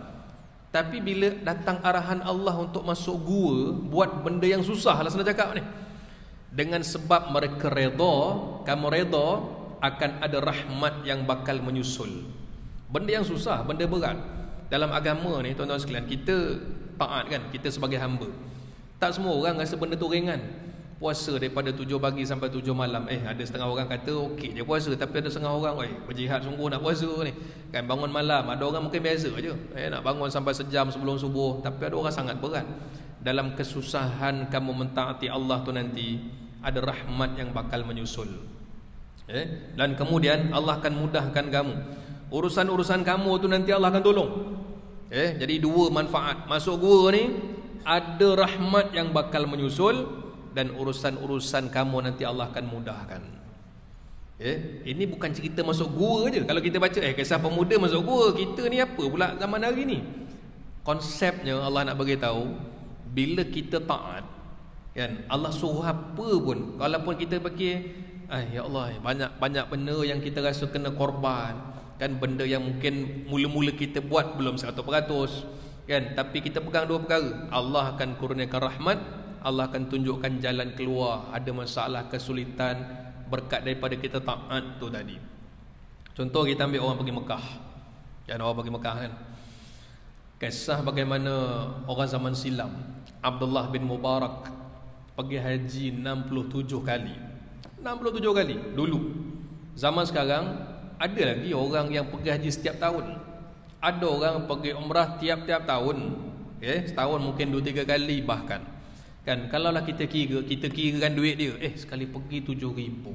Tapi bila datang arahan Allah untuk masuk gua, buat benda yang susah lah senang cakap ni. Dengan sebab mereka redha, kamu redha, akan ada rahmat yang bakal menyusul. Benda yang susah, benda berat. Dalam agama ni tuan-tuan sekalian, kita taat kan, kita sebagai hamba. Tak semua orang rasa benda tu ringan. Puasa daripada 7 pagi sampai 7 malam. Ada setengah orang kata okey je puasa, tapi ada setengah orang berjihad sungguh nak puasa ni. Kan bangun malam, ada orang mungkin biasa je. Nak bangun sampai sejam sebelum subuh, tapi ada orang sangat berat. Dalam kesusahan kamu mentaati Allah tu nanti, ada rahmat yang bakal menyusul. Dan kemudian Allah akan mudahkan kamu. Urusan-urusan kamu tu nanti Allah akan tolong. Jadi dua manfaat. Masuk gua ni ada rahmat yang bakal menyusul, dan urusan-urusan kamu nanti Allah akan mudahkan. Ini bukan cerita masuk gua je. Kalau kita baca kisah pemuda masuk gua, kita ni apa pula zaman hari ni? Konsepnya Allah nak bagi tahu, bila kita taat, kan, Allah suruh apa pun, walaupun kita fikir ya Allah, banyak benda yang kita rasa kena korban, kan, benda yang mungkin mula-mula kita buat belum 100%, kan, tapi kita pegang dua perkara. Allah akan kurniakan rahmat, Allah akan tunjukkan jalan keluar. Ada masalah, kesulitan, berkat daripada kita taat tu tadi. Contoh kita ambil orang pergi Mekah, kan, orang pergi Mekah, kan, kisah bagaimana orang zaman silam, Abdullah bin Mubarak pergi haji 67 kali. 67 kali dulu. Zaman sekarang ada lagi orang yang pergi haji setiap tahun. Ada orang pergi umrah tiap-tiap tahun. Setahun mungkin 2-3 kali bahkan. Kan, kalaulah kita kirakan duit dia, sekali pergi 7,000.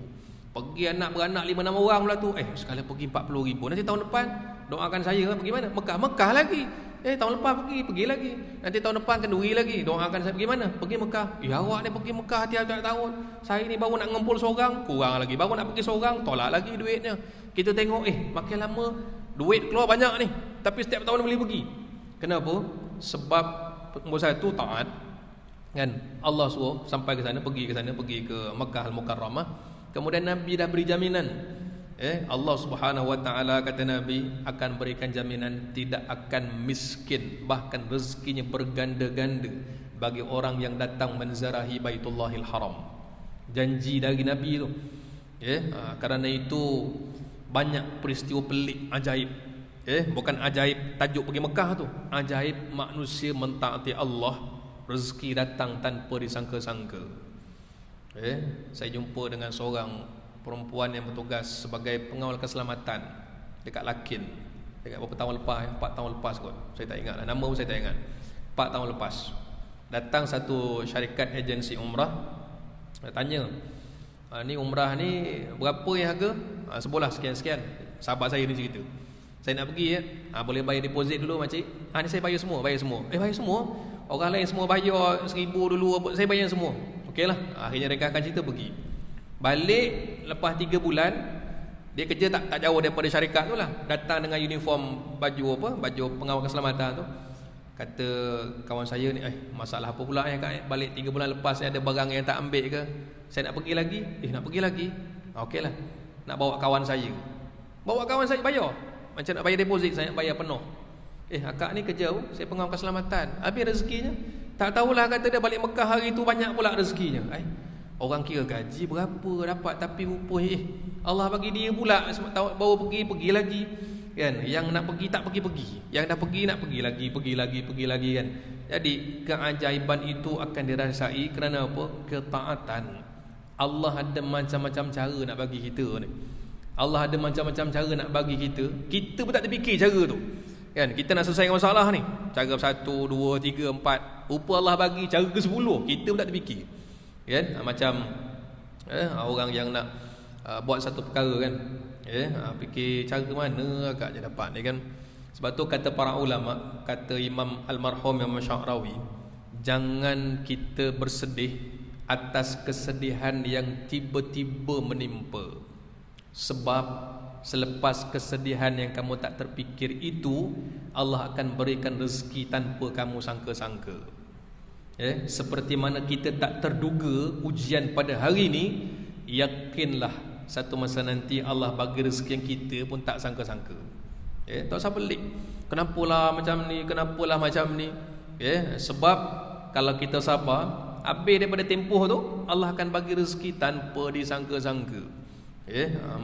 Pergi anak beranak 5-6 orang pula tu, sekali pergi 40,000. Nanti tahun depan doakan saya pergi mana? Mekah lagi. Tahun lepas pergi lagi. Nanti tahun depan kenduri lagi. Doakan saya pergi mana? Pergi Mekah. Awak ni pergi Mekah tiap-tiap tahun. Saya ni baru nak ngumpul seorang, kurang lagi. Baru nak pergi seorang, tolak lagi duitnya. Kita tengok makin lama duit keluar banyak ni, tapi setiap tahun boleh pergi. Kenapa? Sebab nombor satu taat, kan. Allah suruh sampai ke sana, pergi ke Mekah Al-Mukarramah. Kemudian Nabi dah beri jaminan. Allah Subhanahu wa taala, kata Nabi, akan berikan jaminan tidak akan miskin, bahkan rezekinya berganda-ganda bagi orang yang datang menziarahi Baitullahil Haram. Janji dari Nabi tu. Kerana itu banyak peristiwa pelik, ajaib. Bukan ajaib tajuk pergi Mekah tu, ajaib manusia mentaati Allah, rezeki datang tanpa disangka-sangka. Saya jumpa dengan seorang perempuan yang bertugas sebagai pengawal keselamatan dekat Lakin, dekat berapa tahun lepas, 4 tahun lepas kot, saya tak ingat lah, nama pun saya tak ingat. 4 tahun lepas datang satu syarikat agensi umrah, tanya, ni umrah ni berapa ya harga? Sebulan sekian-sekian. Sahabat saya ni cerita, saya nak pergi boleh bayar deposit dulu makcik? Ni saya bayar semua. Bayar semua? Orang lain semua bayar 1,000 dulu, saya bayar semua. Okey lah, akhirnya rekahkan cerita, pergi. Balik lepas 3 bulan, dia kerja tak jauh daripada syarikat tu lah. Datang dengan uniform baju pengawal keselamatan tu. Kata kawan saya ni, masalah apa pula Kak? Balik 3 bulan lepas ada barang yang tak ambil ke? Saya nak pergi lagi. Nak pergi lagi? Okey lah, nak bawa kawan saya. Bayar. Macam nak bayar deposit, saya nak bayar penuh. Akak ni kerja, saya pengawal keselamatan. Habis rezekinya tak tahulah, kata dia balik Mekah hari tu banyak pula rezekinya. Orang kira gaji berapa dapat, tapi rupa Allah bagi dia pula baru pergi lagi, kan. Yang nak pergi tak pergi, yang dah pergi nak pergi lagi, kan. Jadi keajaiban itu akan dirasai kerana apa? Ketaatan. Allah ada macam-macam cara nak bagi kita ni. Allah ada macam-macam cara nak bagi kita. Kita pun tak terfikir cara tu, kan. Kita nak selesaikan masalah ni, cara 1, 2, 3, 4, rupa Allah bagi cara ke-10, kita pun tak terfikir, kan. Macam orang yang nak buat satu perkara, kan, fikir cara mana agak je dapat ni, kan. Sebab tu kata para ulama, kata Imam Al-Marhum Imam Sya'rawi, jangan kita bersedih atas kesedihan yang tiba-tiba menimpa. Sebab selepas kesedihan yang kamu tak terfikir itu, Allah akan berikan rezeki tanpa kamu sangka-sangka. Seperti mana kita tak terduga ujian pada hari ini, yakinlah satu masa nanti Allah bagi rezeki yang kita pun tak sangka-sangka. Tak usah pelik, kenapalah macam ni, sebab kalau kita sabar, habis daripada tempoh tu, Allah akan bagi rezeki tanpa disangka-sangka.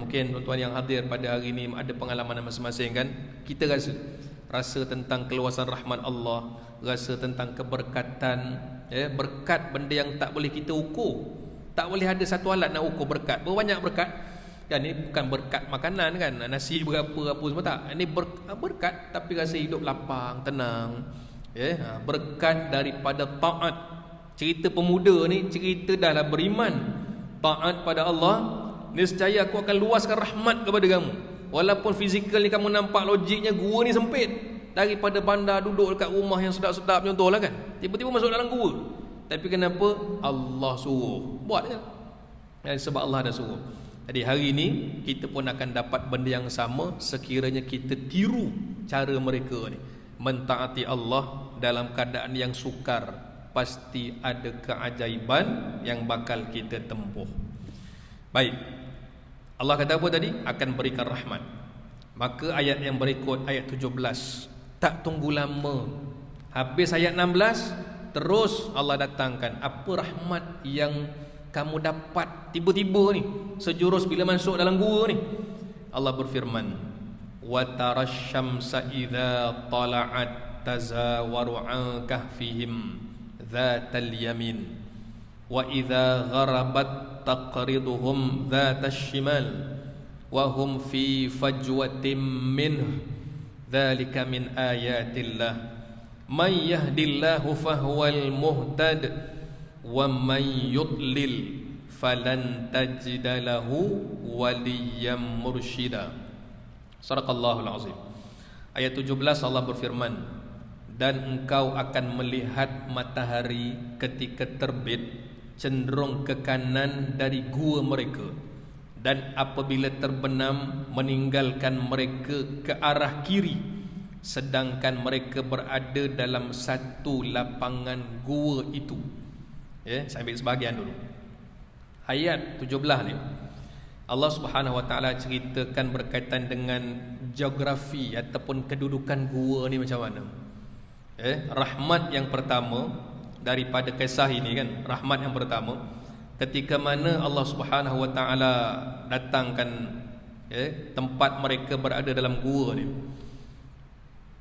Mungkin tuan-tuan yang hadir pada hari ini ada pengalaman masing-masing, kan. Kita rasa tentang keluasan rahmat Allah, rasa tentang keberkatan, berkat benda yang tak boleh kita ukur. Tak boleh ada satu alat nak ukur berkat. Berbanyak berkat, kan. Ini bukan berkat makanan, kan, nasi berapa apa semua, tak. Ini berkat tapi rasa hidup lapang, tenang. Berkat daripada taat. Cerita pemuda ni cerita dah beriman, taat pada Allah. Nescaya aku akan luaskan rahmat kepada kamu. Walaupun fizikal ni kamu nampak logiknya gua ni sempit, daripada bandar duduk dekat rumah yang sedap-sedap contohlah, kan, tiba-tiba masuk dalam gua. Tapi kenapa? Allah suruh buat je, sebab Allah dah suruh. Jadi hari ini kita pun akan dapat benda yang sama sekiranya kita tiru cara mereka ni. Mentaati Allah dalam keadaan yang sukar, pasti ada keajaiban yang bakal kita tempuh. Baik, Allah kata apa tadi? Akan berikan rahmat. Maka ayat yang berikut, ayat 17, tak tunggu lama, habis ayat 16, terus Allah datangkan apa rahmat yang kamu dapat tiba-tiba ni, sejurus bila masuk dalam gua ni. Allah berfirman, wa tarasyamsa idza tala'at tazawaru an kahfihim dzatal yamin wa idza gharabat taqriduhum dzatasy shimal wa hum fi fajwatin minhu dzalika min ayatillah man yahdillahu fahuwal muhtad wa man yudlil falan tajida lahu waliyyam mursyida. Sadaqallahul azim. Ayat 17 Allah berfirman, dan engkau akan melihat matahari ketika terbit cenderung ke kanan dari gua mereka, dan apabila terbenam meninggalkan mereka ke arah kiri, sedangkan mereka berada dalam satu lapangan gua itu. Saya ambil sebahagian dulu. Ayat 17 ni Allah Subhanahu Wa Taala ceritakan berkaitan dengan geografi ataupun kedudukan gua ni macam mana. Rahmat yang pertama daripada kisah ini kan, rahmat yang pertama ketika mana Allah Subhanahu Wa Taala datangkan tempat mereka berada dalam gua ni.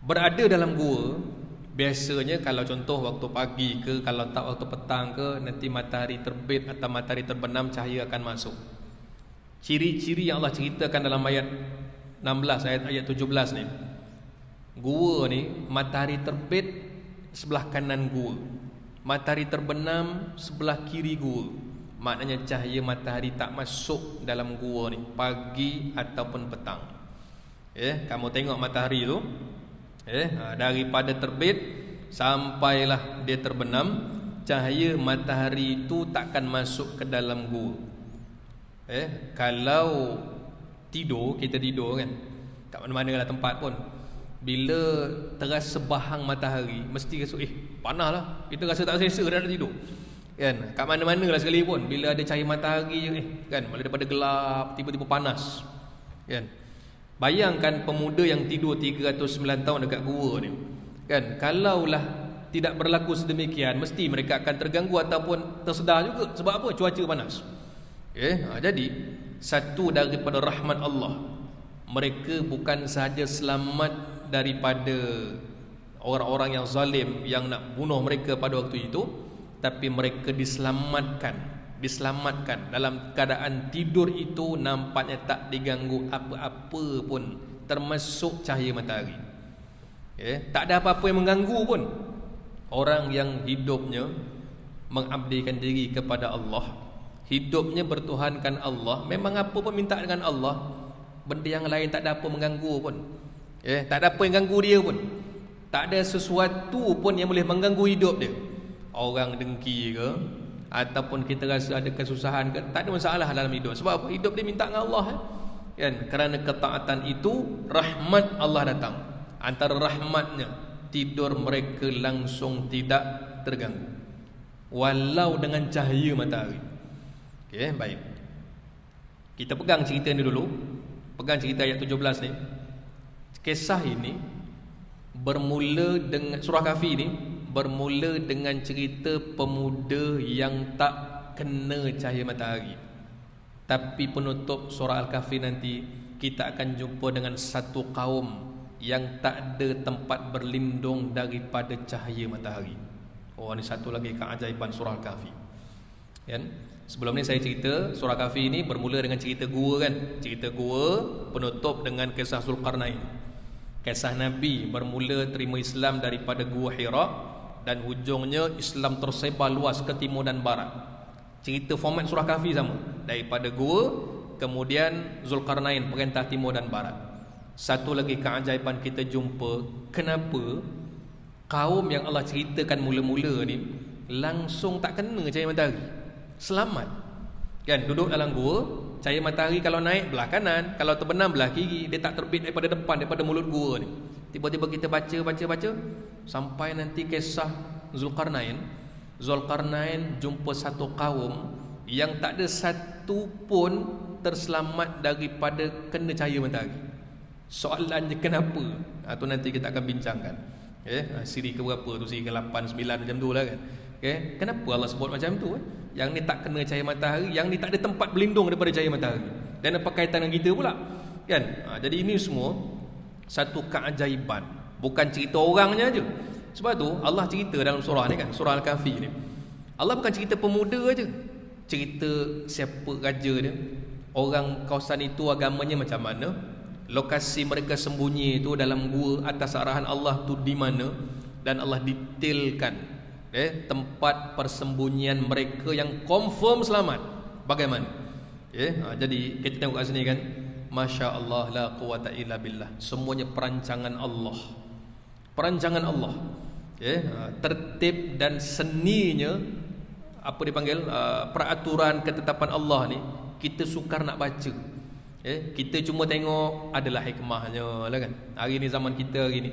Berada dalam gua, biasanya kalau contoh waktu pagi ke, kalau tak waktu petang ke, nanti matahari terbit atau matahari terbenam, cahaya akan masuk. Ciri-ciri yang Allah ceritakan dalam ayat 16, ayat 17 ni, gua ni matahari terbit sebelah kanan gua, matahari terbenam sebelah kiri gua. Maknanya cahaya matahari tak masuk dalam gua ni pagi ataupun petang. Kamu tengok matahari tu, daripada terbit sampailah dia terbenam, cahaya matahari itu takkan masuk ke dalam gua. Kalau tidur, kita tidur kan, kat mana-mana lah tempat pun, bila terasa bahang matahari, mesti rasa panas lah, kita rasa tak selesa dah tidur kan. Kat mana-mana lah sekali pun, bila ada cahaya matahari kan, malah daripada gelap tiba-tiba panas kan. Bayangkan pemuda yang tidur 309 tahun dekat gua ni kan, kalaulah tidak berlaku sedemikian, mesti mereka akan terganggu ataupun tersedar juga. Sebab apa? Cuaca panas. Jadi satu daripada rahmat Allah, mereka bukan sahaja selamat daripada orang-orang yang zalim yang nak bunuh mereka pada waktu itu, tapi mereka diselamatkan dalam keadaan tidur itu, nampaknya tak diganggu apa-apa pun, termasuk cahaya matahari. Tak ada apa-apa yang mengganggu pun. Orang yang hidupnya mengabdikan diri kepada Allah, hidupnya bertuhankan Allah, memang apa pun minta dengan Allah, benda yang lain tak ada apa mengganggu pun. Tak ada apa yang ganggu dia pun. Tak ada sesuatu pun yang boleh mengganggu hidup dia. Orang dengki ke, ataupun kita rasa ada kesusahan ke, tak ada masalah dalam hidup. Sebab apa? Hidup dia minta dengan Allah kan? Kerana ketaatan itu rahmat Allah datang. Antara rahmatnya, tidur mereka langsung tidak terganggu, walau dengan cahaya matahari. Baik, kita pegang cerita ni dulu. Pegang cerita ayat 17 ni. Kisah ini bermula dengan, surah Kahfi ni bermula dengan cerita pemuda yang tak kena cahaya matahari. Tapi penutup surah Al-Kahfi nanti kita akan jumpa dengan satu kaum yang tak ada tempat berlindung daripada cahaya matahari. Ini satu lagi keajaiban surah Al-Kahfi kan? Sebelum ni saya cerita surah Kahfi ini bermula dengan cerita gua kan. Cerita gua penutup dengan kisah Zulkarnain. Kisah Nabi bermula terima Islam daripada Gua Hira, dan hujungnya Islam tersebar luas ke timur dan barat. Cerita format surah Kahfi sama, daripada gua, kemudian Zulkarnain, perintah timur dan barat. Satu lagi keajaiban kita jumpa, kenapa kaum yang Allah ceritakan mula-mula ni langsung tak kena cahaya matahari, selamat kan, duduk dalam gua, Cahaya matahari kalau naik belah kanan, kalau terbenam belah kiri. Dia tak terbit daripada depan, daripada mulut gua ni. Tiba-tiba kita baca sampai nanti kisah Zulkarnain. Zulkarnain jumpa satu kaum yang tak ada satu pun terselamat daripada kena cahaya matahari. Soalannya kenapa? Tu nanti kita akan bincangkan. Siri ke berapa tu? Siri ke 8, 9 macam tu lah kan. Kenapa Allah sebut macam tu? Yang ni tak kena cahaya matahari, yang ni tak ada tempat berlindung daripada cahaya matahari. Dan apa kaitan dengan kita pula? Kan? Jadi ini semua satu keajaiban, bukan cerita orangnya aja. Sebab tu Allah cerita dalam surah ni kan, surah Al-Kahfi ni. Allah bukan cerita pemuda aja. Cerita siapa raja dia, orang kawasan itu agamanya macam mana, lokasi mereka sembunyi itu dalam gua atas arahan Allah tu di mana, dan Allah detailkan tempat persembunyian mereka yang confirm selamat bagaimana. Jadi kita tengok kat sini kan, Masya Allah la quwata illa billah. Semuanya perancangan Allah. Perancangan Allah. Tertib dan seninya, apa dipanggil, peraturan ketetapan Allah ni, kita sukar nak baca. Kita cuma tengok adalah hikmahnya lah kan. Hari ni zaman kita hari ni,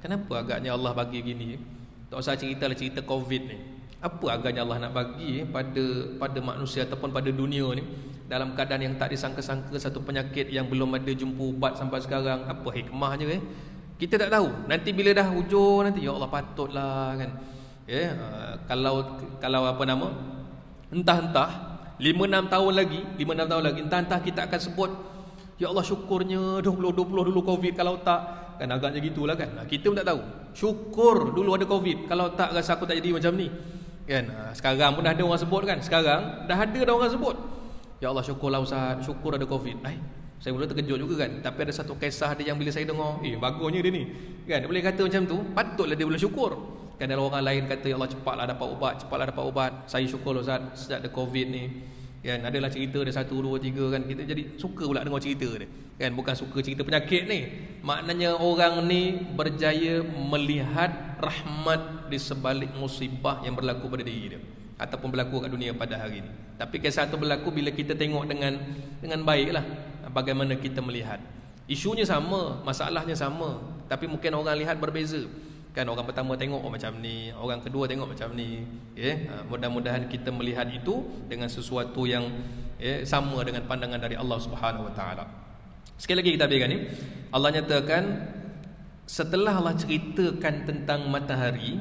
kenapa agaknya Allah bagi gini? Tak usah cerita lah cerita COVID ni. Apa agaknya Allah nak bagi pada manusia ataupun pada dunia ni, dalam keadaan yang tak disangka-sangka, satu penyakit yang belum ada jumpa ubat sampai sekarang. Apa hikmahnya kita tak tahu. Nanti bila dah hujung nanti, ya Allah patutlah kan. Kalau apa nama, entah 5-6 tahun lagi, entah kita akan sebut, ya Allah syukurnya 2020 dulu COVID, kalau tak kan agaknya gitulah kan. Kita pun tak tahu. Syukur dulu ada COVID, kalau tak rasa aku tak jadi macam ni kan. Sekarang pun dah ada orang sebut kan. Sekarang dah ada orang sebut, ya Allah syukurlah Ustaz, syukur ada COVID. Saya mula terkejut juga kan. Tapi ada satu kisah dia yang bila saya dengar, bagusnya dia ni kan, dia boleh kata macam tu, patutlah dia boleh syukur kan. Ada orang lain kata, ya Allah cepatlah dapat ubat, saya syukur Ustaz sejak ada COVID ni kan. Adalah cerita dia 1, 2, 3 kan. Kita jadi suka pula dengar cerita dia kan. Bukan suka cerita penyakit ni. Maknanya orang ni berjaya melihat rahmat di sebalik musibah yang berlaku pada diri dia ataupun berlaku kat dunia pada hari ni. Tapi kisah tu berlaku bila kita tengok dengan baiklah. Bagaimana kita melihat, isunya sama, masalahnya sama, tapi mungkin orang lihat berbeza kan. Orang pertama tengok macam ni, orang kedua tengok macam ni. Mudah-mudahan kita melihat itu dengan sesuatu yang sama dengan pandangan dari Allah Subhanahu Wa Taala. Sekali lagi kita ambilkan ni, Allah nyatakan setelah Allah ceritakan tentang matahari,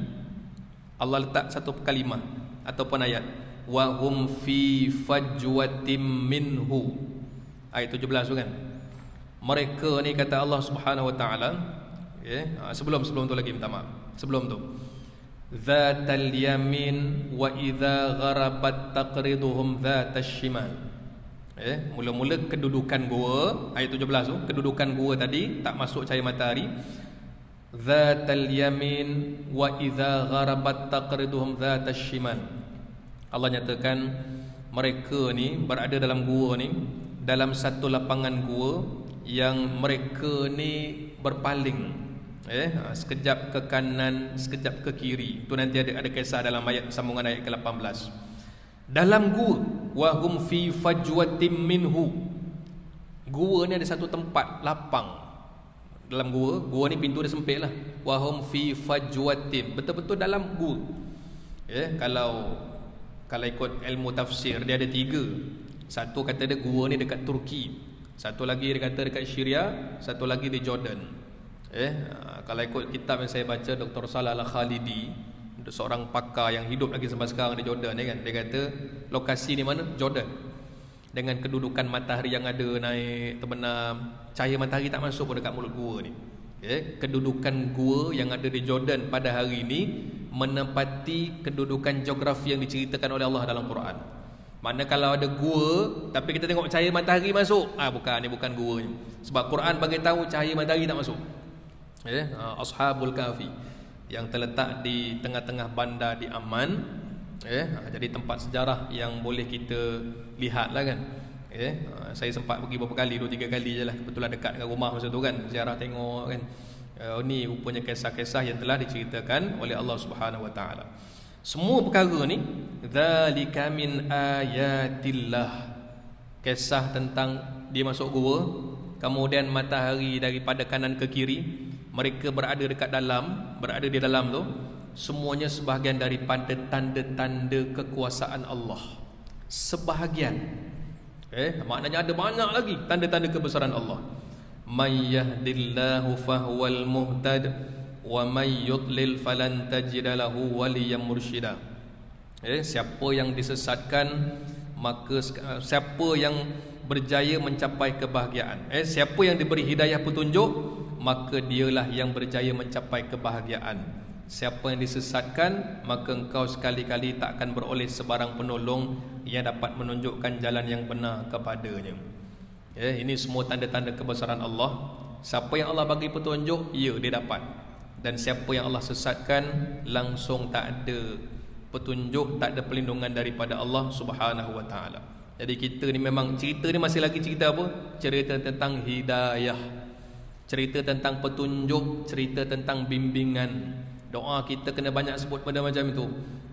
Allah letak satu kalimah ataupun ayat, wa hum fi fajwatim minhu. Ayat 17 tu kan. Mereka ni kata Allah Subhanahu Wa Taala, sebelum tu lagi minta maaf. Sebelum tu, Zatal yamin wa idza gharabat taqriduhum zatasy shimal. Mula-mula kedudukan gua, ayat 17 tu, kedudukan gua tadi tak masuk cahaya matahari. Zatal yamin wa idza gharabat taqriduhum zatasy shimal. Allah nyatakan mereka ni berada dalam gua ni, dalam satu lapangan gua yang mereka ni berpaling, sekejap ke kanan, sekejap ke kiri. Itu nanti ada kisah dalam ayat sambungan ayat ke-18. Dalam gua, wa hum fi fajwatim minhu. Gua ni ada satu tempat lapang dalam gua ni pintu dia sempit lah. Wa hum fi fajwatim, betul-betul dalam gua. Kalau ikut ilmu tafsir, dia ada 3. Satu kata dia gua ni dekat Turki, satu lagi dia kata dekat Syria, satu lagi di Jordan. Kalau ikut kitab yang saya baca, Dr. Salah Al-Khalidi, seorang pakar yang hidup lagi sampai sekarang di Jordan kan, dia kata lokasi ni mana? Jordan. Dengan kedudukan matahari yang ada naik terbenam, cahaya matahari tak masuk pun dekat mulut gua ni. Kedudukan gua yang ada di Jordan pada hari ini menempati kedudukan geografi yang diceritakan oleh Allah dalam Quran. Mana kalau ada gua tapi kita tengok cahaya matahari masuk, bukan, ni bukan gua ni. Sebab Quran bagi tahu cahaya matahari tak masuk. Ashabul Kahfi yang terletak di tengah-tengah bandar di Aman, jadi tempat sejarah yang boleh kita lihat lah kan. Saya sempat pergi beberapa kali, 2-3 kali je lah. Kebetulan dekat dengan rumah masa tu kan, ziarah tengok kan. Ni rupanya kisah-kisah yang telah diceritakan oleh Allah Subhanahu Wa Taala. Semua perkara ni, zalika min ayatillah. Kisah tentang dia masuk gua, kemudian matahari daripada kanan ke kiri, mereka berada di dalam tu, semuanya sebahagian daripada tanda-tanda kekuasaan Allah. Sebahagian. Maknanya ada banyak lagi tanda-tanda kebesaran Allah. May yahdillahu fahuwal muhtad wa may yudlil falan tajida lahu waliyan mursyida. Siapa yang disesatkan, maka siapa yang berjaya mencapai kebahagiaan. Siapa yang diberi hidayah petunjuk, maka dialah yang berjaya mencapai kebahagiaan. Siapa yang disesatkan, maka engkau sekali-kali tak akan beroleh sebarang penolong yang dapat menunjukkan jalan yang benar kepadanya. Ini semua tanda-tanda kebesaran Allah. Siapa yang Allah bagi petunjuk, dia dapat. Dan siapa yang Allah sesatkan, langsung tak ada petunjuk, tak ada perlindungan daripada Allah Subhanahu wa taala. Jadi kita ni memang, cerita ni masih lagi cerita apa? Cerita tentang hidayah, cerita tentang petunjuk, cerita tentang bimbingan. Doa kita kena banyak sebut pada macam itu.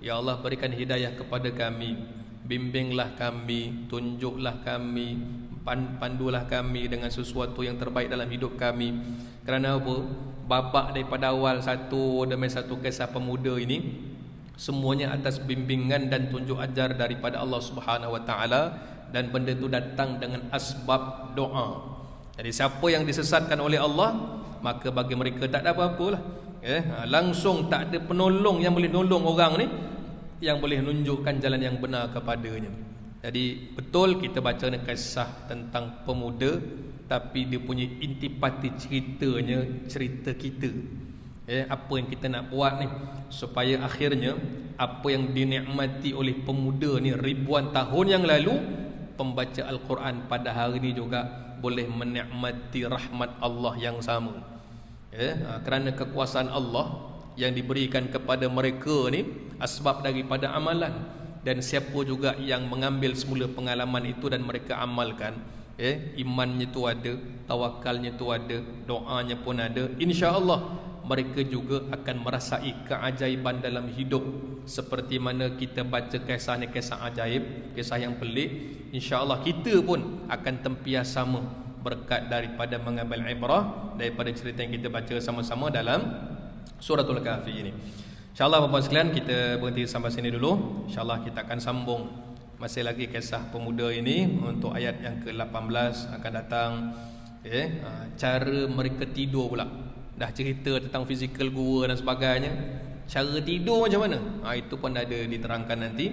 Ya Allah, berikan hidayah kepada kami, bimbinglah kami, tunjuklah kami, pandulah kami dengan sesuatu yang terbaik dalam hidup kami. Kerana apa? Babak daripada awal demi satu kisah pemuda ini, semuanya atas bimbingan dan tunjuk ajar daripada Allah Subhanahu wa taala, dan benda itu datang dengan asbab doa. Jadi siapa yang disesatkan oleh Allah, maka bagi mereka tak ada apa-apalah. Langsung tak ada penolong yang boleh nolong orang ni, yang boleh menunjukkan jalan yang benar kepadanya. Jadi betul kita baca ni kisah tentang pemuda, tapi dia punya intipati ceritanya cerita kita. Apa yang kita nak buat ni supaya akhirnya apa yang dinikmati oleh pemuda ni ribuan tahun yang lalu, pembaca Al-Quran pada hari ini juga boleh menikmati rahmat Allah yang sama. Kerana kekuasaan Allah yang diberikan kepada mereka ni asbab daripada amalan. Dan siapa juga yang mengambil semula pengalaman itu dan mereka amalkan, imannya tu ada, tawakalnya tu ada, doanya pun ada, insya-Allah mereka juga akan merasai keajaiban dalam hidup. Seperti mana kita baca kisah ni, kisah ajaib, kisah yang pelik, insya-Allah kita pun akan tempias sama berkat daripada mengambil ibrah daripada cerita yang kita baca sama-sama dalam Suratul Kahfi ini. InsyaAllah Bapak sekalian, kita berhenti sampai sini dulu. InsyaAllah kita akan sambung masih lagi kisah pemuda ini untuk ayat yang ke-18 akan datang. Cara mereka tidur pula. Dah cerita tentang fizikal gua dan sebagainya, cara tidur macam mana? Itu pun ada diterangkan nanti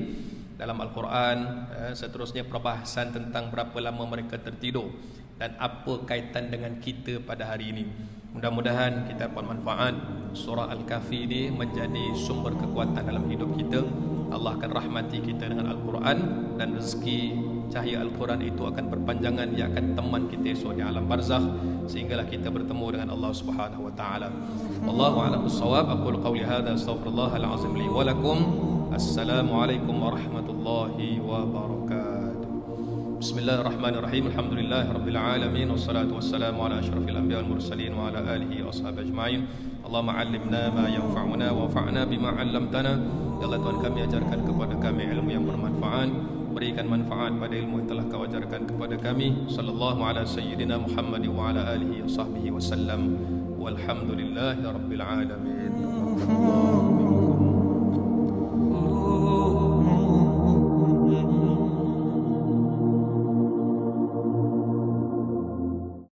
dalam Al-Quran. Seterusnya perbahasan tentang berapa lama mereka tertidur dan apa kaitan dengan kita pada hari ini. Mudah-mudahan kita dapat manfaat surah Al-Kahfi ini menjadi sumber kekuatan dalam hidup kita. Allah akan rahmati kita dengan Al-Quran, dan rezeki cahaya Al-Quran itu akan berpanjangan, yang akan teman kita esok di alam barzakh, sehinggalah kita bertemu dengan Allah Subhanahu wa taala. Wallahu a'lam bissawab. Aqulu qawli hadza, astaghfirullahal azim li wa lakum. Assalamualaikum warahmatullahi wabarakatuh. Bismillahirrahmanirrahim. Alhamdulillahirabbil alamin, wassalatu wassalamu ala asyrafil anbiya'i wal mursalin wa ala alihi washabihi ajma'in. Allahumma 'allimna ma yanfa'una wanfa'na bima 'allamtana. Ya Allah, Tuhan kami, ajarkan kepada kami ilmu yang bermanfaat, berikan manfaat pada ilmu yang telah Kau ajarkan kepada kami. Sallallahu ala sayyidina Muhammad wa ala alihi washabbihi wasallam. Walhamdulillahirabbil alamin.